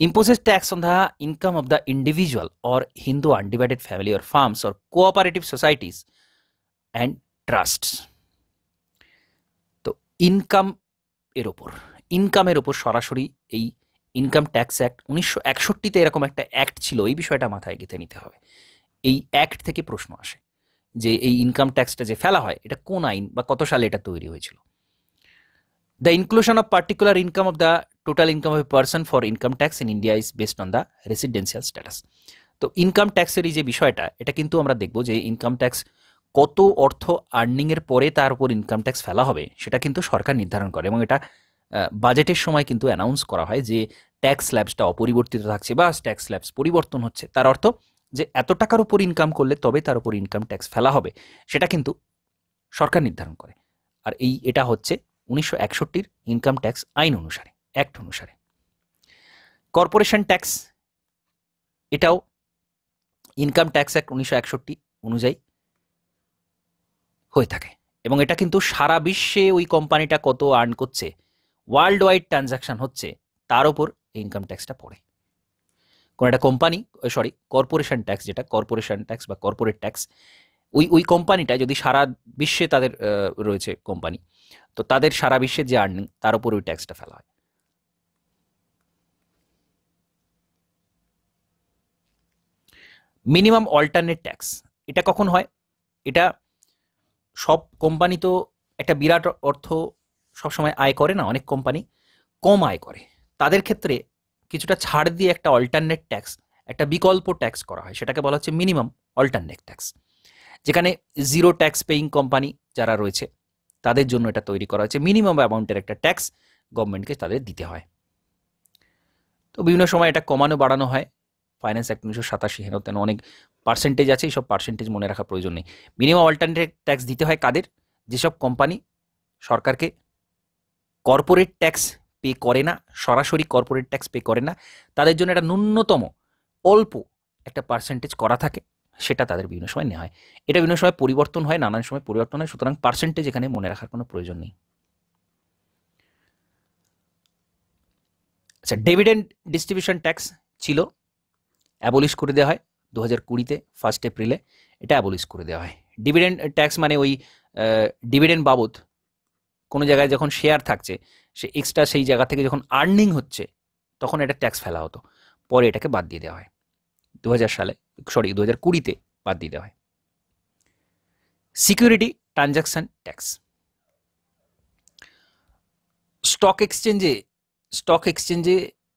imposes tax on the income of the individual or Hindu undivided family or farms or cooperative societies and trusts. তো ইনকামের ওপর সরাসরি এই ইনকাম ট্যাক্স অ্যাক্ট 1961-তে এরকম একটা অ্যাক্ট ছিল, এই বিষয়টা মাথায় গেঁথে নিতে হবে। এই অ্যাক্ট থেকে প্রশ্ন আসে যে এই ইনকাম ট্যাক্সটা যে ফেলা হয়, এটা কোন আইন বা কত সালে এটা তৈরি হয়েছিল। The inclusion of particular income of the total income of a person for income tax in India is based on the residential status. তো ইনকাম ট্যাক্সের এই যে বিষয়টা, এটা কিন্তু আমরা দেখব যে ইনকাম ট্যাক্স কত অর্থ আর্নিং এর পরে তার উপর ইনকাম ট্যাক্স ফেলা হবে, সেটা কিন্তু সরকার নির্ধারণ করে। এবং এটা বাজেটের সময় কিন্তু অ্যানাউন্স করা হয় যে ট্যাক্স স্ল্যাবসটা অপরিবর্তিত থাকছে বা ট্যাক্স স্ল্যাবস পরিবর্তন হচ্ছে। তার অর্থ যে এত টাকার উপর ইনকাম করলে তবে তার উপর ইনকাম ট্যাক্স ফেলা হবে, সেটা কিন্তু সরকার নির্ধারণ করে। আর এটা হচ্ছে 1961-র ইনকাম ট্যাক্স আইন অনুসারে, অ্যাক্ট অনুসারে। কর্পোরেশন ট্যাক্স, এটাও ইনকাম ট্যাক্স অ্যাক্ট 1961 অনুযায়ী হয়ে থাকে। এবং এটা কিন্তু সারা বিশ্বে ওই কোম্পানিটা কত আর্ন করছে, ওয়ার্ল্ড ওয়াইড ট্রানজাকশন হচ্ছে, তার উপর ইনকাম ট্যাক্সটা পড়ে। কোন একটা কোম্পানি, কর্পোরেশন ট্যাক্স, যেটা কর্পোরেশন ট্যাক্স বা কর্পোরেট ট্যাক্স, ওই কোম্পানিটা যদি সারা বিশ্বে তাদের রয়েছে কোম্পানি, তো তাদের সারা বিশ্বের যে আর্নিং, তার উপর ওই ট্যাক্সটা ফেলা হয়। মিনিমাম অল্টারনেট ট্যাক্স, এটা কখন হয়? এটা সব কোম্পানি তো একটা বিরাট অর্থ সবসময় আয় করে না, অনেক কোম্পানি কম আয় করে, তাদের ক্ষেত্রে কিছুটা ছাড় দিয়ে একটা অল্টারনেট ট্যাক্স, একটা বিকল্প ট্যাক্স করা হয়, সেটাকে বলা হচ্ছে মিনিমাম অল্টারনেট ট্যাক্স। যেখানে জিরো ট্যাক্স পেইং কোম্পানি যারা রয়েছে তাদের জন্য এটা তৈরি করা হয়েছে, মিনিমাম অ্যামাউন্টের একটা ট্যাক্স গভর্নমেন্টকে তাদের দিতে হয়। তো বিভিন্ন সময় এটা কমানো বাড়ানো হয়, ফাইন্যান্স অ্যাক্ট 1987 হেন তেন অনেক পার্সেন্টেজ আছে, এইসব পার্সেন্টেজ মনে রাখার প্রয়োজন নেই। মিনিমাম অল্টারনেটিভ ট্যাক্স দিতে হয় কাদের? যেসব কোম্পানি সরকারকে কর্পোরেট ট্যাক্স পে করে না, সরাসরি কর্পোরেট ট্যাক্স পে করে না, তাদের জন্য একটা ন্যূনতম অল্প একটা পার্সেন্টেজ করা থাকে, সেটা তাদের বিভিন্ন সময় নেওয়া হয়। এটা বিভিন্ন সময় পরিবর্তন হয়, নানান সময় পরিবর্তন হয়, সুতরাং পার্সেন্টেজ এখানে মনে রাখার কোনো প্রয়োজন নেই। আচ্ছা, ডিভিডেন্ড ডিস্ট্রিবিউশন ট্যাক্স ছিল, অ্যাবলিশ করে দেওয়া হয় 2020-তে 1 এপ্রিলে এটা অ্যাবলিশ করে দেওয়া হয়। ডিভিডেন্ড ট্যাক্স মানে ওই ডিভিডেন্ড বাবদ কোনো জায়গায় যখন শেয়ার থাকছে, সে এক্সট্রা সেই জায়গা থেকে যখন আর্নিং হচ্ছে তখন এটা ট্যাক্স ফেলা হতো, পরে এটাকে বাদ দিয়ে দেওয়া হয় 2020-তে বাদ দিয়ে দেওয়া হয়। সিকিউরিটি ট্রানজাকশন ট্যাক্স, স্টক এক্সচেঞ্জে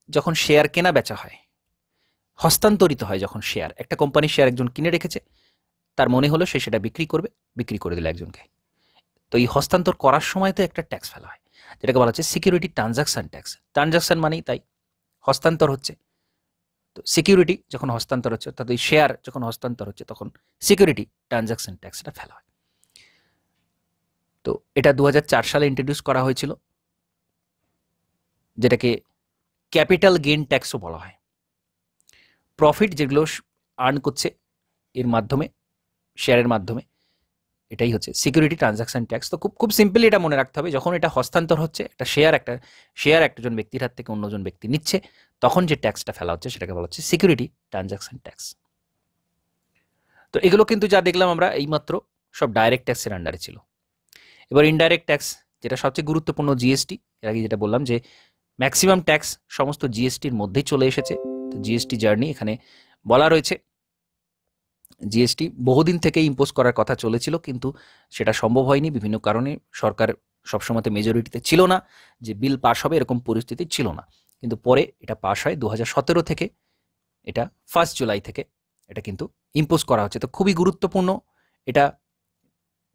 যখন শেয়ার কেনা বেচা হয়, হস্তান্তরিত হয়, যখন শেয়ার, একটা কোম্পানির শেয়ার একজন কিনে রেখেছে, তার মনে হলো সে সেটা বিক্রি করবে, বিক্রি করে দিল একজনকে, তো এই হস্তান্তর করার সময় তো একটা ট্যাক্স ফেলা হয়, যেটাকে বলা হচ্ছে সিকিউরিটি ট্রানজাকশন ট্যাক্স। ট্রানজাকশন মানেই তাই হস্তান্তর হচ্ছে, তো সিকিউরিটি যখন হস্তান্তর হচ্ছে, অর্থাৎ ওই শেয়ার যখন হস্তান্তর হচ্ছে, তখন সিকিউরিটি ট্রানজাকশন ট্যাক্সটা ফেলা হয়। তো এটা 2004 সালে ইন্ট্রোডিউস করা হয়েছিল, যেটাকে ক্যাপিটাল গেইন ট্যাক্সও বলা হয়। প্রফিট যেগুলো আর্ন করছে এর মাধ্যমে, শেয়ারের মাধ্যমে, এটাই হচ্ছে সিকিউরিটি ট্রানজাকশন ট্যাক্স। তো খুব সিম্পলি এটা মনে রাখতে হবে, যখন এটা হস্তান্তর হচ্ছে, একটা শেয়ার একজন ব্যক্তির হাত থেকে অন্যজন ব্যক্তি নিচ্ছে, তখন যে ট্যাক্সটা ফেলা হচ্ছে সেটাকে বলা হচ্ছে সিকিউরিটি ট্রানজাকশন ট্যাক্স। তো এগুলো কিন্তু যা দেখলাম আমরা এইমাত্র সব ডাইরেক্ট ট্যাক্সের আন্ডারে ছিল। এবার ইনডাইরেক্ট ট্যাক্স, যেটা সবচেয়ে গুরুত্বপূর্ণ, জিএসটি। এর আগে যেটা বললাম যে ম্যাক্সিমাম ট্যাক্স সমস্ত জিএসটির মধ্যেই চলে এসেছে। তো জিএসটি জার্নি এখানে বলা রয়েছে। জিএসটি বহুদিন থেকে ইম্পোজ করার কথা চলেছিল, কিন্তু সেটা সম্ভব হয়নি বিভিন্ন কারণে। সরকার সবসময়তে মেজরিটিতে ছিল না, যে বিল পাস হবে এরকম পরিস্থিতি ছিল না, কিন্তু পরে এটা পাস হয় 2017 থেকে, এটা 1 জুলাই থেকে এটা কিন্তু ইম্পোজ করা হচ্ছে। তো খুবই গুরুত্বপূর্ণ, এটা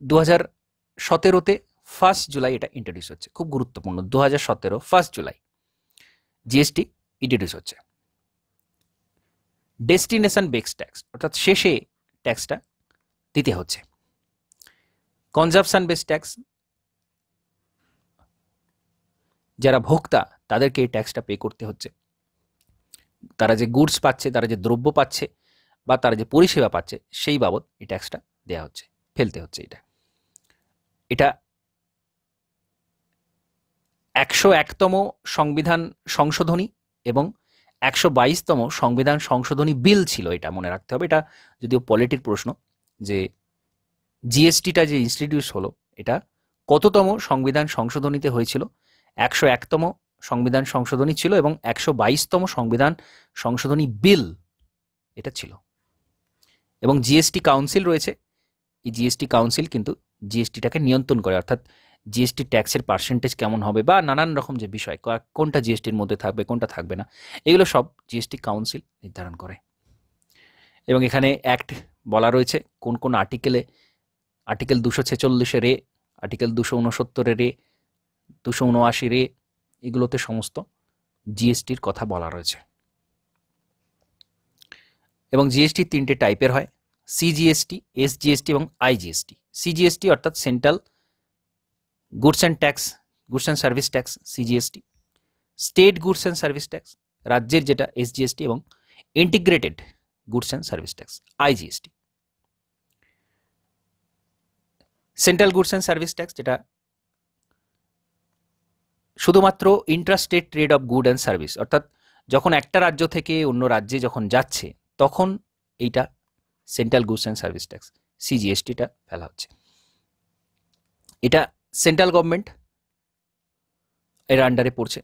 2017-তে 1 জুলাই এটা ইন্ট্রোডিউস হচ্ছে, খুব গুরুত্বপূর্ণ। 2017 1 জুলাই জিএসটি ইন্ট্রোডিউস হচ্ছে। ডেস্টিনেশন বেসড ট্যাক্স, অর্থাৎ শেষে ট্যাক্সটা দিতে হচ্ছে। কনজাম্পশন বেসড ট্যাক্স, যারা ভোক্তা তাদেরকে এই ট্যাক্সটা পে করতে হচ্ছে। তারা যে গুডস পাচ্ছে, তারা যে দ্রব্য পাচ্ছে, বা তারা যে পরিষেবা পাচ্ছে, সেই বাবদ এই ট্যাক্সটা দেওয়া হচ্ছে, ফেলতে হচ্ছে। এটা 101তম সংবিধান সংশোধনী এবং 122তম সংবিধান সংশোধনী বিল ছিল, এটা মনে রাখতে হবে। এটা যদিও পলিটির প্রশ্ন, যে জিএসটিটা যে ইনস্টিটিউট হলো, এটা কততম সংবিধান সংশোধনীতে হয়েছিল? 101তম সংবিধান সংশোধনী ছিল, এবং 122তম সংবিধান সংশোধনী বিল এটা ছিল। এবং জিএসটি কাউন্সিল রয়েছে, এই জিএসটি কাউন্সিল কিন্তু জিএসটিটাকে নিয়ন্ত্রণ করে, অর্থাৎ জিএসটি ট্যাক্সের পার্সেন্টেজ কেমন হবে, বা নানান রকম যে বিষয়, কোনটা জিএসটির মধ্যে থাকবে, কোনটা থাকবে না, এগুলো সব জিএসটি কাউন্সিল নির্ধারণ করে। এবং এখানে অ্যাক্ট বলা রয়েছে কোন কোন আর্টিকেলে, আর্টিকেল 246 রে, আর্টিকেল 269 রে, 279 রে, এগুলোতে সমস্ত জিএসটির কথা বলা রয়েছে। এবং জিএসটি 3টে টাইপের হয়, সিজিএসটি, এসজিএসটি এবং আইজিএসটি। সিজিএসটি অর্থাৎ central goods and service tax, CGST. State goods and service tax, রাজ্যের যেটা, এসজিএসটি। এবং integrated goods and service tax, IGST. Central goods and service tax, যেটা শুধুমাত্র intrastate trade of good and service, অর্থাৎ যখন একটা রাজ্য থেকে অন্য রাজ্যে যখন যাচ্ছে, তখন এইটা central goods and service tax, সিজিএসটিটা ফেলা হচ্ছে। এটা সেন্ট্রাল গভর্নমেন্ট এর আন্ডারে পড়ছে।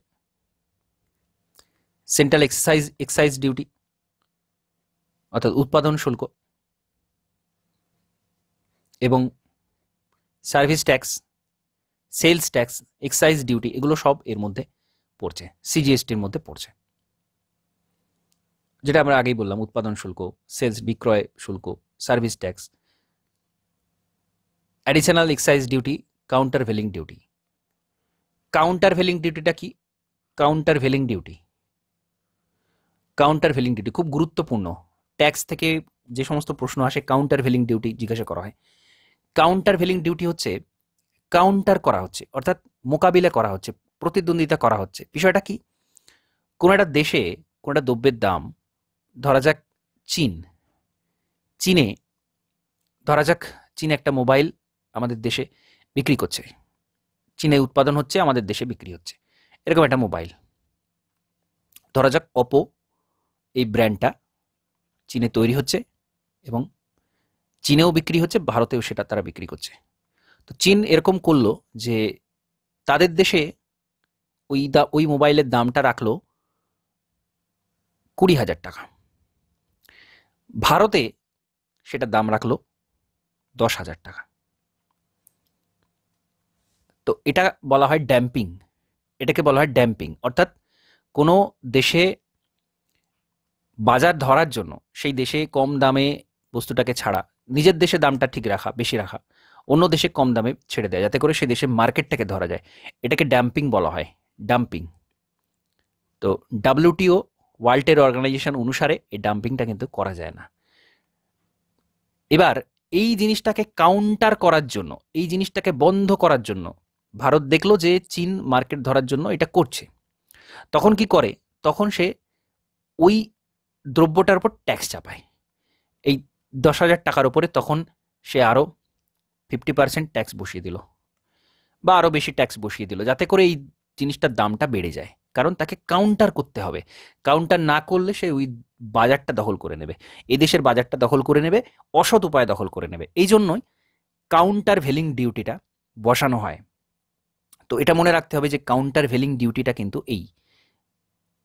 সেন্ট্রাল এক্সাইজ ডিউটি, অর্থাৎ উৎপাদন শুল্ক, এবং service tax, sales tax, excise duty, এগুলো সব এর মধ্যে পড়ছে, সিজিএসটির মধ্যে পড়ছে। যেটা আমরা আগেই বললাম, উৎপাদন শুল্ক, সেলস বিক্রয় শুল্ক, service tax, additional excise duty, countervailing duty. Countervailing ডিউটিটা কি? Countervailing duty countervailing duty খুব গুরুত্বপূর্ণ। ট্যাক্স থেকে যে সমস্ত প্রশ্ন আসে কাউন্টার ভেলিং ডিউটি জিজ্ঞাসা করা হয়। কাউন্টার ভেলিং ডিউটি হচ্ছে কাউন্টার করা হচ্ছে, অর্থাৎ মোকাবিলা করা হচ্ছে, প্রতিদ্বন্দ্বিতা করা হচ্ছে। বিষয়টা কি? কোনো একটা দেশে কোনো একটা দ্রব্যের দাম, ধরা যাক চীনে ধরা যাক চীন একটা মোবাইল আমাদের দেশে বিক্রি করছে, চীনে উৎপাদন হচ্ছে, আমাদের দেশে বিক্রি হচ্ছে, এরকম একটা মোবাইল। ধরা যাক অপো, এই ব্র্যান্ডটা চীনে তৈরি হচ্ছে এবং চীনেও বিক্রি হচ্ছে, ভারতেও সেটা তারা বিক্রি করছে। তো চীন এরকম করলো যে তাদের দেশে ওই মোবাইলের দামটা রাখলো 20,000 টাকা, ভারতে সেটার দাম রাখলো 10,000 টাকা। তো এটা বলা হয় ড্যাম্পিং, এটাকে বলা হয় ড্যাম্পিং। অর্থাৎ কোনো দেশে বাজার ধরার জন্য সেই দেশে কম দামে বস্তুটাকে ছাড়া, নিজের দেশে দামটা ঠিক রাখা, বেশি রাখা, অন্য দেশে কম দামে ছেড়ে দেয়, যাতে করে সেই দেশের মার্কেটটাকে ধরা যায়। এটাকে ড্যাম্পিং বলা হয়, ডাম্পিং। তো ডাব্লিউটিও, ওয়ার্ল্ড ট্রেড অর্গানাইজেশন অনুসারে এই ডাম্পিংটা কিন্তু করা যায় না। এবার এই জিনিসটাকে কাউন্টার করার জন্য, এই জিনিসটাকে বন্ধ করার জন্য ভারত দেখলো যে চীন মার্কেট ধরার জন্য এটা করছে। তখন কি করে? তখন সে ওই দ্রব্যটার উপর ট্যাক্স চাপায়, এই 10,000 টাকার উপরে। তখন সে আরও 50% ট্যাক্স বসিয়ে দিল, বা আরও বেশি ট্যাক্স বসিয়ে দিল, যাতে করে এই জিনিসটার দামটা বেড়ে যায়। কারণ তাকে কাউন্টার করতে হবে, কাউন্টার না করলে সে ওই বাজারটা দখল করে নেবে, এদেশের বাজারটা দখল করে নেবে, অসৎ উপায়ে দখল করে নেবে। এই জন্যই কাউন্টার ভেলিং ডিউটিটা বসানো হয়। তো এটা মনে রাখতে হবে যে কাউন্টার ভেলিং ডিউটিটা কিন্তু এই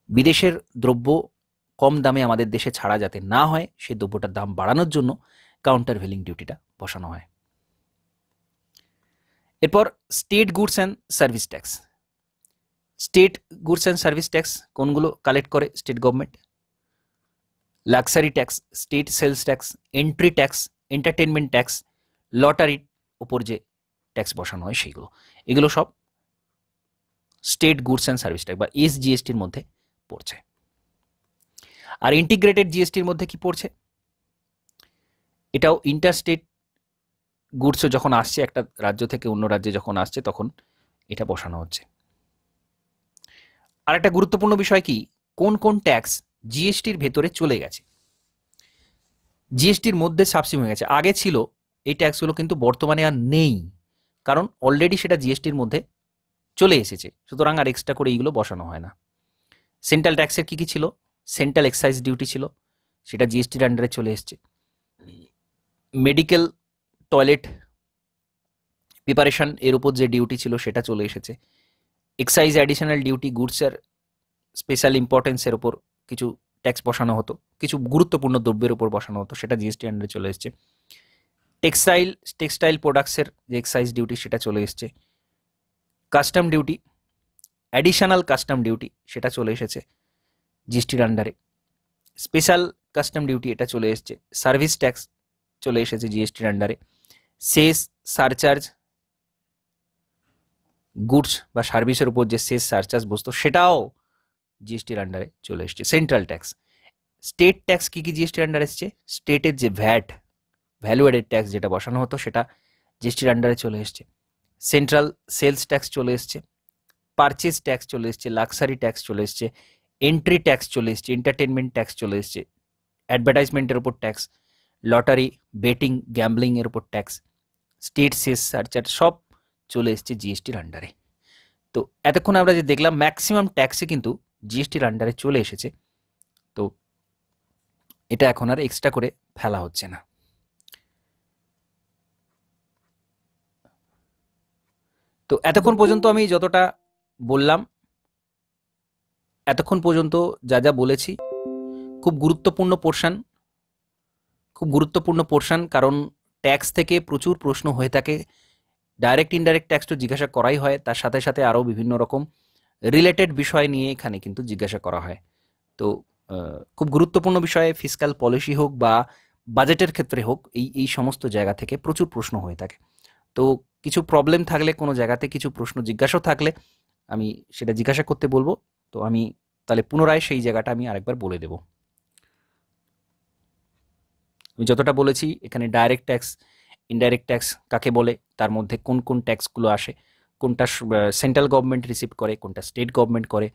বিদেশের দ্রব্য কম দামে আমাদের দেশে ছাড়া যাতে না হয়, সেই দ্রব্যটার দাম বাড়ানোর জন্য কাউন্টার ভেলিং ডিউটিটা বসানো হয়। এরপর state goods and service tax. State goods and service tax কোনগুলো কালেক্ট করে state government? Luxury tax, state sales tax, entry tax, entertainment tax, লটারির ওপর যে ট্যাক্স বসানো হয় সেইগুলো, এগুলো সব state goods and service tax বা এসজিএসটির মধ্যে পড়ছে। আর ইন্টিগ্রেটেড জিএসটির মধ্যে কি পড়ছে? এটাও ইন্টারস্টেট গুডসও যখন আসছে একটা রাজ্য থেকে অন্য রাজ্যে যখন আসছে তখন এটা বসানো হচ্ছে। আর একটা গুরুত্বপূর্ণ বিষয় কি, কোন কোন ট্যাক্স জিএসটির ভেতরে চলে গেছে, জিএসটির মধ্যে সাবসিম হয়ে গেছে। আগে ছিল এই ট্যাক্সগুলো, কিন্তু বর্তমানে আর নেই, কারণ অলরেডি সেটা জিএসটির মধ্যে চলে এসেছে, সুতরাং আর এক্সট্রা করে এইগুলো বসানো হয় না। সেন্ট্রাল ট্যাক্সের কি কি ছিল? সেন্ট্রাল এক্সাইজ ডিউটি ছিল, সেটা জিএসটির আন্ডারে চলে এসছে। মেডিকেল টয়লেট প্রিপারেশন এর উপর যে ডিউটি ছিল সেটা চলে এসেছে। এক্সাইজ অ্যাডিশনাল ডিউটি, গুডসের স্পেশাল ইম্পর্টেন্সের ওপর কিছু ট্যাক্স বসানো হতো, কিছু গুরুত্বপূর্ণ দ্রব্যের উপর বসানো হতো, সেটা জিএসটি আন্ডারে চলে এসছে। টেক্সটাইল প্রোডাক্টসের যে এক্সাইজ ডিউটি সেটা চলে এসছে। Custom duty, additional custom duty, সেটা চলে এসেছে জিএসটির আন্ডারে। স্পেশাল কাস্টম ডিউটি এটা চলে এসছে। সার্ভিস ট্যাক্স চলে এসেছে জিএসটির আন্ডারে। সেস সারচার্জ, গুডস বা সার্ভিসের উপর যে সেস সারচার্জ বসতো সেটাও জিএসটির আন্ডারে চলে এসছে। সেন্ট্রাল ট্যাক্স, স্টেট ট্যাক্স কি কি জিএসটির আন্ডারে এসছে? স্টেটের যে ভ্যাট, ভ্যালু অ্যাডেড ট্যাক্স যেটা বসানো হতো সেটা জিএসটির আন্ডারে চলে এসছে। সেন্ট্রাল সেলস ট্যাক্স চলে এসছে, পারচেজ ট্যাক্স চলে এসছে, লাক্সারি ট্যাক্স চলে এসছে, এন্ট্রি ট্যাক্স চলে এসছে, এন্টারটেনমেন্ট ট্যাক্স চলে এসছে, অ্যাডভার্টাইজমেন্টের উপর ট্যাক্স, লটারি, বেটিং, গ্যাম্বলিং এর উপর ট্যাক্স, স্টেট সেস সারচার্জ, সব চলে এসছে জিএসটির আন্ডারে। তো এতক্ষণ আমরা যে দেখলাম ম্যাক্সিমাম ট্যাক্সই কিন্তু জিএসটির আন্ডারে চলে এসেছে। তো এটা এখন আর এক্সট্রা করে ফেলা হচ্ছে না। তো এতক্ষণ পর্যন্ত আমি যতটা বললাম, এতক্ষণ পর্যন্ত যা যা বলেছি খুব গুরুত্বপূর্ণ পোর্শন, কারণ ট্যাক্স থেকে প্রচুর প্রশ্ন হয়ে থাকে। ডাইরেক্ট ইনডাইরেক্ট ট্যাক্স তো জিজ্ঞাসা করাই হয়, তার সাথে সাথে আরও বিভিন্ন রকম রিলেটেড বিষয় নিয়ে এখানে কিন্তু জিজ্ঞাসা করা হয়। তো খুব গুরুত্বপূর্ণ বিষয়ে ফিসক্যাল পলিসি হোক বা বাজেটের ক্ষেত্রে হোক, এই সমস্ত জায়গা থেকে প্রচুর প্রশ্ন হয়ে থাকে। তো কিছু প্রবলেম থাকলে, কোনো জায়গাতে কিছু প্রশ্ন জিজ্ঞাসা থাকলে আমি সেটা জিজ্ঞাসা করতে বলবো। তো আমি তাহলে পুনরায় সেই জায়গাটা আমি আরেকবার বলে দেব। আমি যতটা বলেছি এখানে ডাইরেক্ট ট্যাক্স, ইনডাইরেক্ট ট্যাক্স কাকে বলে, তার মধ্যে কোন কোন ট্যাক্সগুলো আসে, কোনটা সেন্ট্রাল গভর্নমেন্ট রিসিভ করে, কোনটা স্টেট গভর্নমেন্ট করে,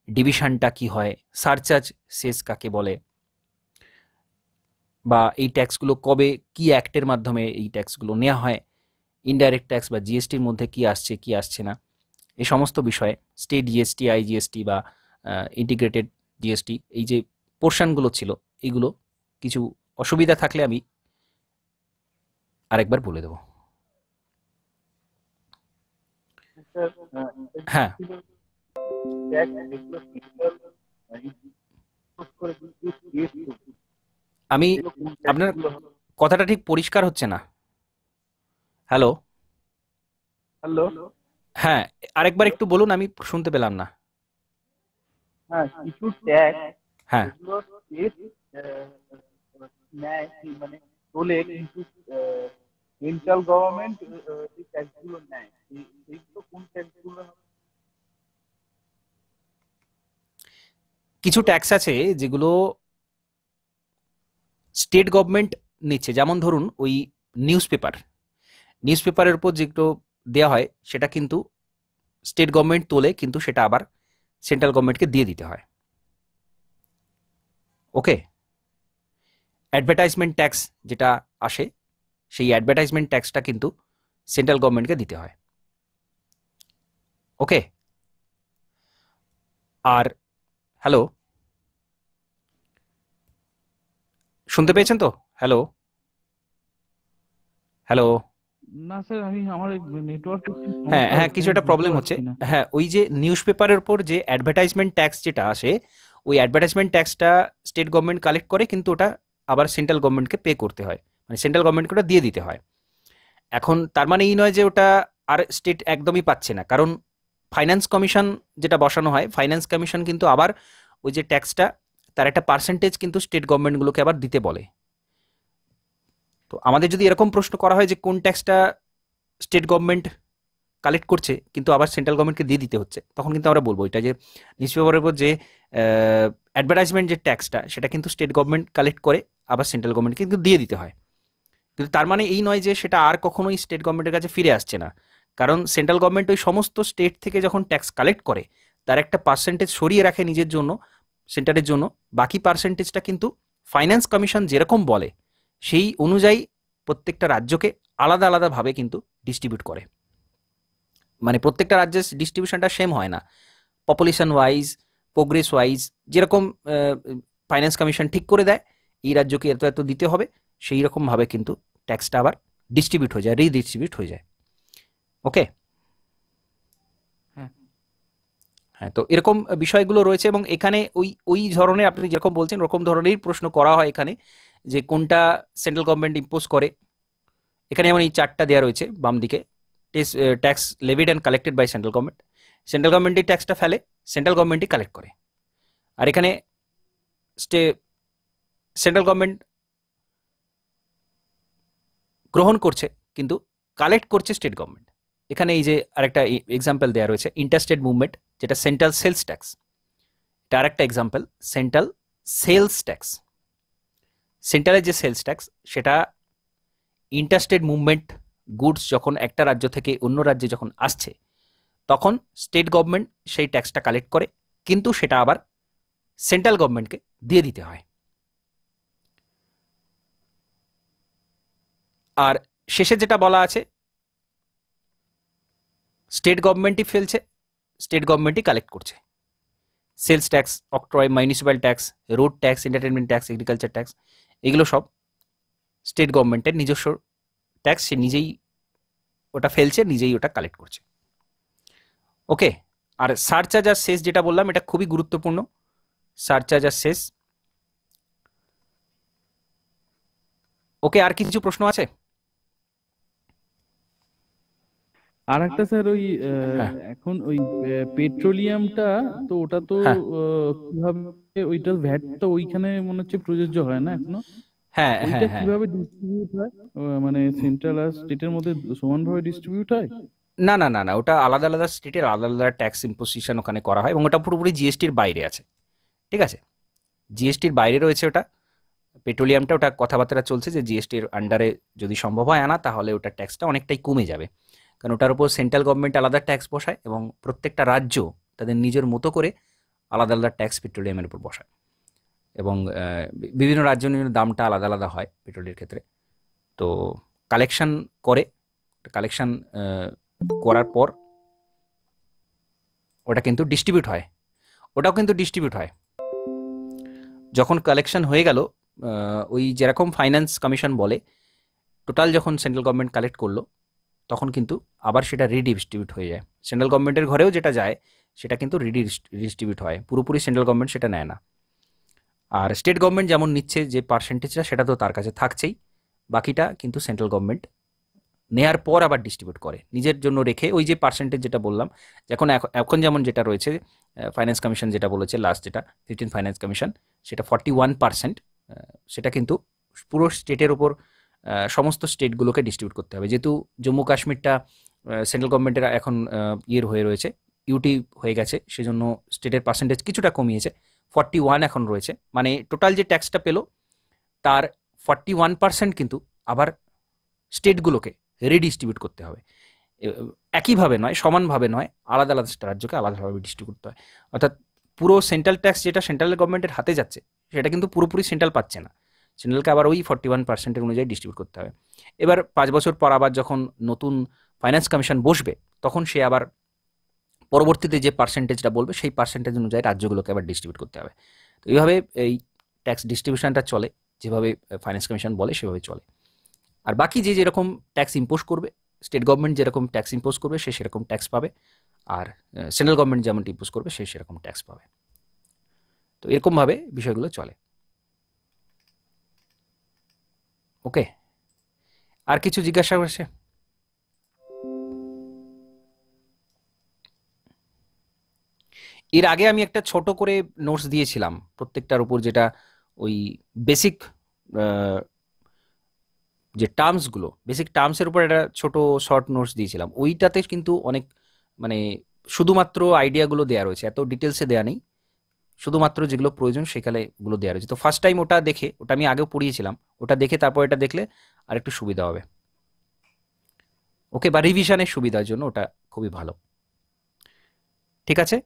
ডিভিশনটা কি হয়, সারচার্জ সেস কাকে বলে, বা এই ট্যাক্সগুলো কবে কি অ্যাক্টের মাধ্যমে এই ট্যাক্সগুলো নেওয়া হয়, ইনডাইরেক্ট ট্যাক্স বা জিএসটির মধ্যে কি আসছে কি আসছে না, এই সমস্ত বিষয়ে স্টেট জিএসটি, আইজিএসটি বা ইন্টিগ্রেটেড জিএসটি, এই যে পোর্শনগুলো ছিল, এইগুলো কিছু অসুবিধা থাকলে আমি আরেকবার বলে দেবো। হ্যাঁ, আমি আপনার কথাটা ঠিক পরিষ্কার হচ্ছে না। Hello, hello. হ্যাঁ, আরেকবার একটু বলুন, আমি শুনতে পেলাম না। হ্যাঁ, কিছু ট্যাক্স হ্যাঁ, যেগুলো স্টেট নেয়, মানে তোলে, কিন্তু সেন্ট্রাল গভর্নমেন্ট এই ট্যাক্স গুলো নেয়, এইগুলো কোন ট্যাক্স গুলো? কিছু ট্যাক্স আছে যেগুলো স্টেট গভর্নমেন্ট নিচ্ছে, যেমন ধরুন ওই নিউজ পেপারের উপর যেগুলো দেওয়া হয় সেটা কিন্তু স্টেট গভর্নমেন্ট তোলে, কিন্তু সেটা আবার সেন্ট্রাল গভর্নমেন্টকে দিয়ে দিতে হয়। ওকে, অ্যাডভার্টাইজমেন্ট ট্যাক্স যেটা আসে, সেই অ্যাডভার্টাইজমেন্ট ট্যাক্সটা কিন্তু সেন্ট্রাল গভর্নমেন্টকে দিতে হয়। ওকে, আর হ্যালো, শুনতে পেয়েছেন তো? Hello, hello. না স্যার, আমার নেটওয়ার্ক একটু হ্যাঁ সমস্যা হ্যাঁ, হচ্ছে, কিছু আমি একটা বুঝতে প্রবলেম হচ্ছে। পারছি না। হ্যাঁ, ওই যে নিউজ পেপারের উপর যে অ্যাডভার্টাইজমেন্ট ট্যাক্স যেটা আসে, ওই অ্যাডভার্টাইজমেন্ট ট্যাক্সটা স্টেট গভর্নমেন্ট কালেক্ট করে, কিন্তু ওটা আবার সেন্ট্রাল গভর্নমেন্টকে পে করতে হয়, মানে সেন্ট্রাল গভর্নমেন্টকে ওটা দিয়ে দিতে হয়। এখন তার মানে এই নয় যে ওটা আর স্টেট একদমই পাচ্ছে না, কারণ ফাইন্যান্স কমিশন যেটা বসানো হয়, ফাইন্যান্স কমিশন কিন্তু আবার ওই যে ট্যাক্সটা, তার একটা পার্সেন্টেজ কিন্তু স্টেট গভর্নমেন্টগুলোকে আবার দিতে বলে। তো আমাদের যদি এরকম প্রশ্ন করা হয় যে কোন ট্যাক্সটা স্টেট গভর্নমেন্ট কালেক্ট করছে কিন্তু আবার সেন্ট্রাল গভর্নমেন্টকে দিয়ে দিতে হচ্ছে, তখন কিন্তু আমরা বলবো এটা যে নিউজ পেপারের উপর যে অ্যাডভার্টাইজমেন্ট যে ট্যাক্সটা, সেটা কিন্তু স্টেট গভর্নমেন্ট কালেক্ট করে আবার সেন্ট্রাল গভর্নমেন্টকে কিন্তু দিয়ে দিতে হয়। কিন্তু তার মানে এই নয় যে সেটা আর কখনোই স্টেট গভর্নমেন্টের কাছে ফিরে আসছে না, কারণ সেন্ট্রাল গভর্নমেন্ট ওই সমস্ত স্টেট থেকে যখন ট্যাক্স কালেক্ট করে, তার একটা পার্সেন্টেজ সরিয়ে রাখে নিজের জন্য, সেন্টারের জন্য, বাকি পার্সেন্টেজটা কিন্তু ফাইন্যান্স কমিশন যেরকম বলে সেই অনুযায়ী প্রত্যেকটা রাজ্যকে আলাদা আলাদাভাবে কিন্তু ডিস্ট্রিবিউট করে। মানে প্রত্যেকটা রাজ্যের ডিস্ট্রিবিউশনটা সেম হয় না, পপুলেশন ওয়াইজ, প্রোগ্রেস ওয়াইজ, যেরকম ফাইন্যান্স কমিশন ঠিক করে দেয় এই রাজ্যকে এত এত দিতে হবে, সেই রকমভাবে কিন্তু ট্যাক্সটা আবার ডিস্ট্রিবিউট হয়ে যায়, রিডিস্ট্রিবিউট হয়ে যায়। ওকে, হ্যাঁ হ্যাঁ, তো এরকম বিষয়গুলো রয়েছে, এবং এখানে ওই ওই ধরনের আপনি যেরকম বলছেন ওরকম ধরনেরই প্রশ্ন করা হয় এখানে, যে কোনটা সেন্ট্রাল গভর্নমেন্ট ইম্পোজ করে। এখানে যেমন এই চারটা দেওয়া রয়েছে বাম দিকে, tax levied and collected by central government, central গভর্নমেন্টই ট্যাক্সটা ফেলে, সেন্ট্রাল গভর্নমেন্টই কালেক্ট করে। আর এখানে সেন্ট্রাল গভর্নমেন্ট গ্রহণ করছে কিন্তু কালেক্ট করছে স্টেট গভর্নমেন্ট। এখানে এই যে আরেকটা এক্সাম্পল দেওয়া রয়েছে, ইন্টারস্টেট মুভমেন্ট, যেটা সেন্ট্রাল সেলস ট্যাক্স, এটা আরেকটা এক্সাম্পল, সেন্ট্রাল সেলস ট্যাক্স। সেন্ট্রালের যে সেলস ট্যাক্স, সেটা ইন্টারস্টেট মুভমেন্ট, গুডস যখন একটা রাজ্য থেকে অন্য রাজ্যে যখন আসছে, তখন স্টেট গভর্নমেন্ট সেই ট্যাক্সটা কালেক্ট করে, কিন্তু সেটা আবার সেন্ট্রাল গভর্নমেন্টকে দিয়ে দিতে হয়। আর শেষে যেটা বলা আছে, স্টেট গভর্নমেন্টই ফেলছে, স্টেট গভর্নমেন্টই কালেক্ট করছে। Sales tax, octroi, municipal tax, road tax, entertainment tax, agriculture tax, এগুলো সব স্টেট গভর্নমেন্টের নিজস্ব ট্যাক্স, সে নিজেই ওটা ফেলছে, নিজেই ওটা কালেক্ট করছে। ওকে, আর সারচার্জ আর সেস যেটা বললাম, এটা খুবই গুরুত্বপূর্ণ, সারচার্জ আর সেস। ওকে, আর কিছু প্রশ্ন আছে? আর একটা স্যার, ওই হ্যাঁ এখন ওই পেট্রোলিয়ামটা, তো ওটা তো হ্যাঁ কিভাবে ওইটা ভ্যাট তো ওইখানে মনে হচ্ছে প্রযোজ্য হয় না এখনো, হ্যাঁ ওইটা হ্যাঁ হ্যাঁ কিভাবে ডিস্ট্রিবিউট হয়? মানে সেন্ট্রাল আর স্টেটের মধ্যে সমানভাবে ডিস্ট্রিবিউট হয়? না না না না, ওটা আলাদা আলাদা স্টেটের আলাদা আলাদা ট্যাক্স ইম্পোজিশন ওখানে করা হয় এবং ওটা পুরোপুরি জিএসটির বাইরে আছে। ঠিক আছে, জিএসটির বাইরে রয়েছে ওটা। পেট্রোলিয়ামটা ওটা কথাবার্তা চলছে যে জিএসটির আন্ডারে যদি সম্ভব হয় আনা, তাহলে ওটা ট্যাক্সটা অনেকটাই কমে যাবে, কারণ ওটার উপর সেন্ট্রাল গভর্নমেন্ট আলাদা ট্যাক্স বসায় এবং প্রত্যেকটা রাজ্য তাদের নিজের মতো করে আলাদা আলাদা ট্যাক্স পেট্রোলিয়ামের উপর বসায় এবং বিভিন্ন রাজ্য বিভিন্ন দামটা আলাদা আলাদা হয় পেট্রোলের ক্ষেত্রে। তো কালেকশন করে, কালেকশন করার পর ওটা কিন্তু ডিস্ট্রিবিউট হয়, ওটাও কিন্তু ডিস্ট্রিবিউট হয়। যখন কালেকশন হয়ে গেল, ওই যেরকম ফাইন্যান্স কমিশন বলে, টোটাল যখন সেন্ট্রাল গভর্নমেন্ট কালেক্ট করলো, তখন কিন্তু আবার সেটা রিডিস্ট্রিবিউট হয়ে যায়। সেন্ট্রাল গভর্নমেন্টের ঘরেও যেটা যায় সেটা কিন্তু রিডিস্ট্রিবিউট হয়, পুরোপুরি সেন্ট্রাল গভর্নমেন্ট সেটা নেয় না। আর স্টেট গভর্নমেন্ট যেমন নিচ্ছে যে পার্সেন্টেজটা, সেটা তো তার কাছে থাকছেই, বাকিটা কিন্তু সেন্ট্রাল গভর্নমেন্ট নেয়ার পর আবার ডিস্ট্রিবিউট করে নিজের জন্য রেখে। ওই যে পার্সেন্টেজ যেটা বললাম, এখন এখন যেমন যেটা রয়েছে, ফাইন্যান্স কমিশন যেটা বলেছে লাস্ট, যেটা 15 ফাইন্যান্স কমিশন, সেটা 41%, সেটা কিন্তু পুরো স্টেটের ওপর সমস্ত স্টেটগুলোকে ডিস্ট্রিবিউট করতে হবে। যেহেতু জম্মু কাশ্মীরটা সেন্ট্রাল গভর্নমেন্টের এখন ইয়ের হয়ে রয়েছে, ইউটি হয়ে গেছে, সেজন্য স্টেটের পার্সেন্টেজ কিছুটা কমিয়েছে, 41 এখন রয়েছে। মানে টোটাল যে ট্যাক্সটা পেলো তার 41% কিন্তু আবার স্টেটগুলোকে রিডিস্ট্রিবিউট করতে হবে। একইভাবে নয়, সমানভাবে নয়, আলাদা আলাদা রাজ্যকে আলাদাভাবে ডিস্ট্রিবিউট করতে হয়। অর্থাৎ পুরো সেন্ট্রাল ট্যাক্স যেটা সেন্ট্রাল গভর্নমেন্টের হাতে যাচ্ছে, সেটা কিন্তু পুরোপুরি সেন্ট্রাল পাচ্ছে না, সেন্ট্রালকে আবার ওই 41%-এর অনুযায়ী ডিস্ট্রিবিউট করতে হবে। এবার 5 বছর পর আবার যখন নতুন ফাইন্যান্স কমিশন বসবে, তখন সে আবার পরবর্তীতে যে পার্সেন্টেজটা বলবে, সেই পার্সেন্টেজ অনুযায়ী রাজ্যগুলোকে আবার ডিস্ট্রিবিউট করতে হবে। তো এইভাবে এই ট্যাক্স ডিস্ট্রিবিউশনটা চলে, যেভাবে ফাইন্যান্স কমিশন বলে সেভাবে চলে। আর বাকি যে যেরকম ট্যাক্স ইম্পোজ করবে, স্টেট গভর্নমেন্ট যেরকম ট্যাক্স ইম্পোজ করবে সে সেরকম ট্যাক্স পাবে, আর সেন্ট্রাল গভর্নমেন্ট যেমন ইম্পোজ করবে সে সেরকম ট্যাক্স পাবে। তো এরকমভাবে বিষয়গুলো চলে। ওকে, আর কিছু জিজ্ঞাসা করছে? এর আগে আমি একটা ছোট করে নোটস দিয়েছিলাম প্রত্যেকটার উপর, যেটা ওই বেসিক যে টার্মসগুলো, বেসিক টার্মসের উপর একটা ছোট শর্ট নোটস দিয়েছিলাম। ওইটাতে কিন্তু অনেক মানে শুধুমাত্র আইডিয়াগুলো দেওয়া রয়েছে, এত ডিটেলসে দেওয়া নেই, শুধুমাত্র যেগুলো প্রয়োজন সেখানেগুলো দেওয়া রয়েছে। তো ফার্স্ট টাইম ওটা দেখে, ওটা আমি আগেও পড়িয়েছিলাম, ওটা দেখে তারপর এটা দেখলে আর একটু সুবিধা হবে। ওকে, বা রিভিশনের সুবিধার জন্য ওটা খুবই ভালো। ঠিক আছে,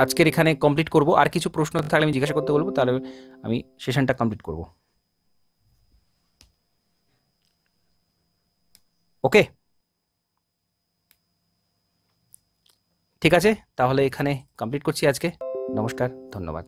আজকের এখানে কমপ্লিট করব। আর কিছু প্রশ্ন থাকলে আমি জিজ্ঞাসা করতে বলবো, তাহলে আমি সেশনটা কমপ্লিট করব। ওকে, ঠিক আছে, তাহলে এখানে কমপ্লিট করছি আজকে। নমস্কার, ধন্যবাদ।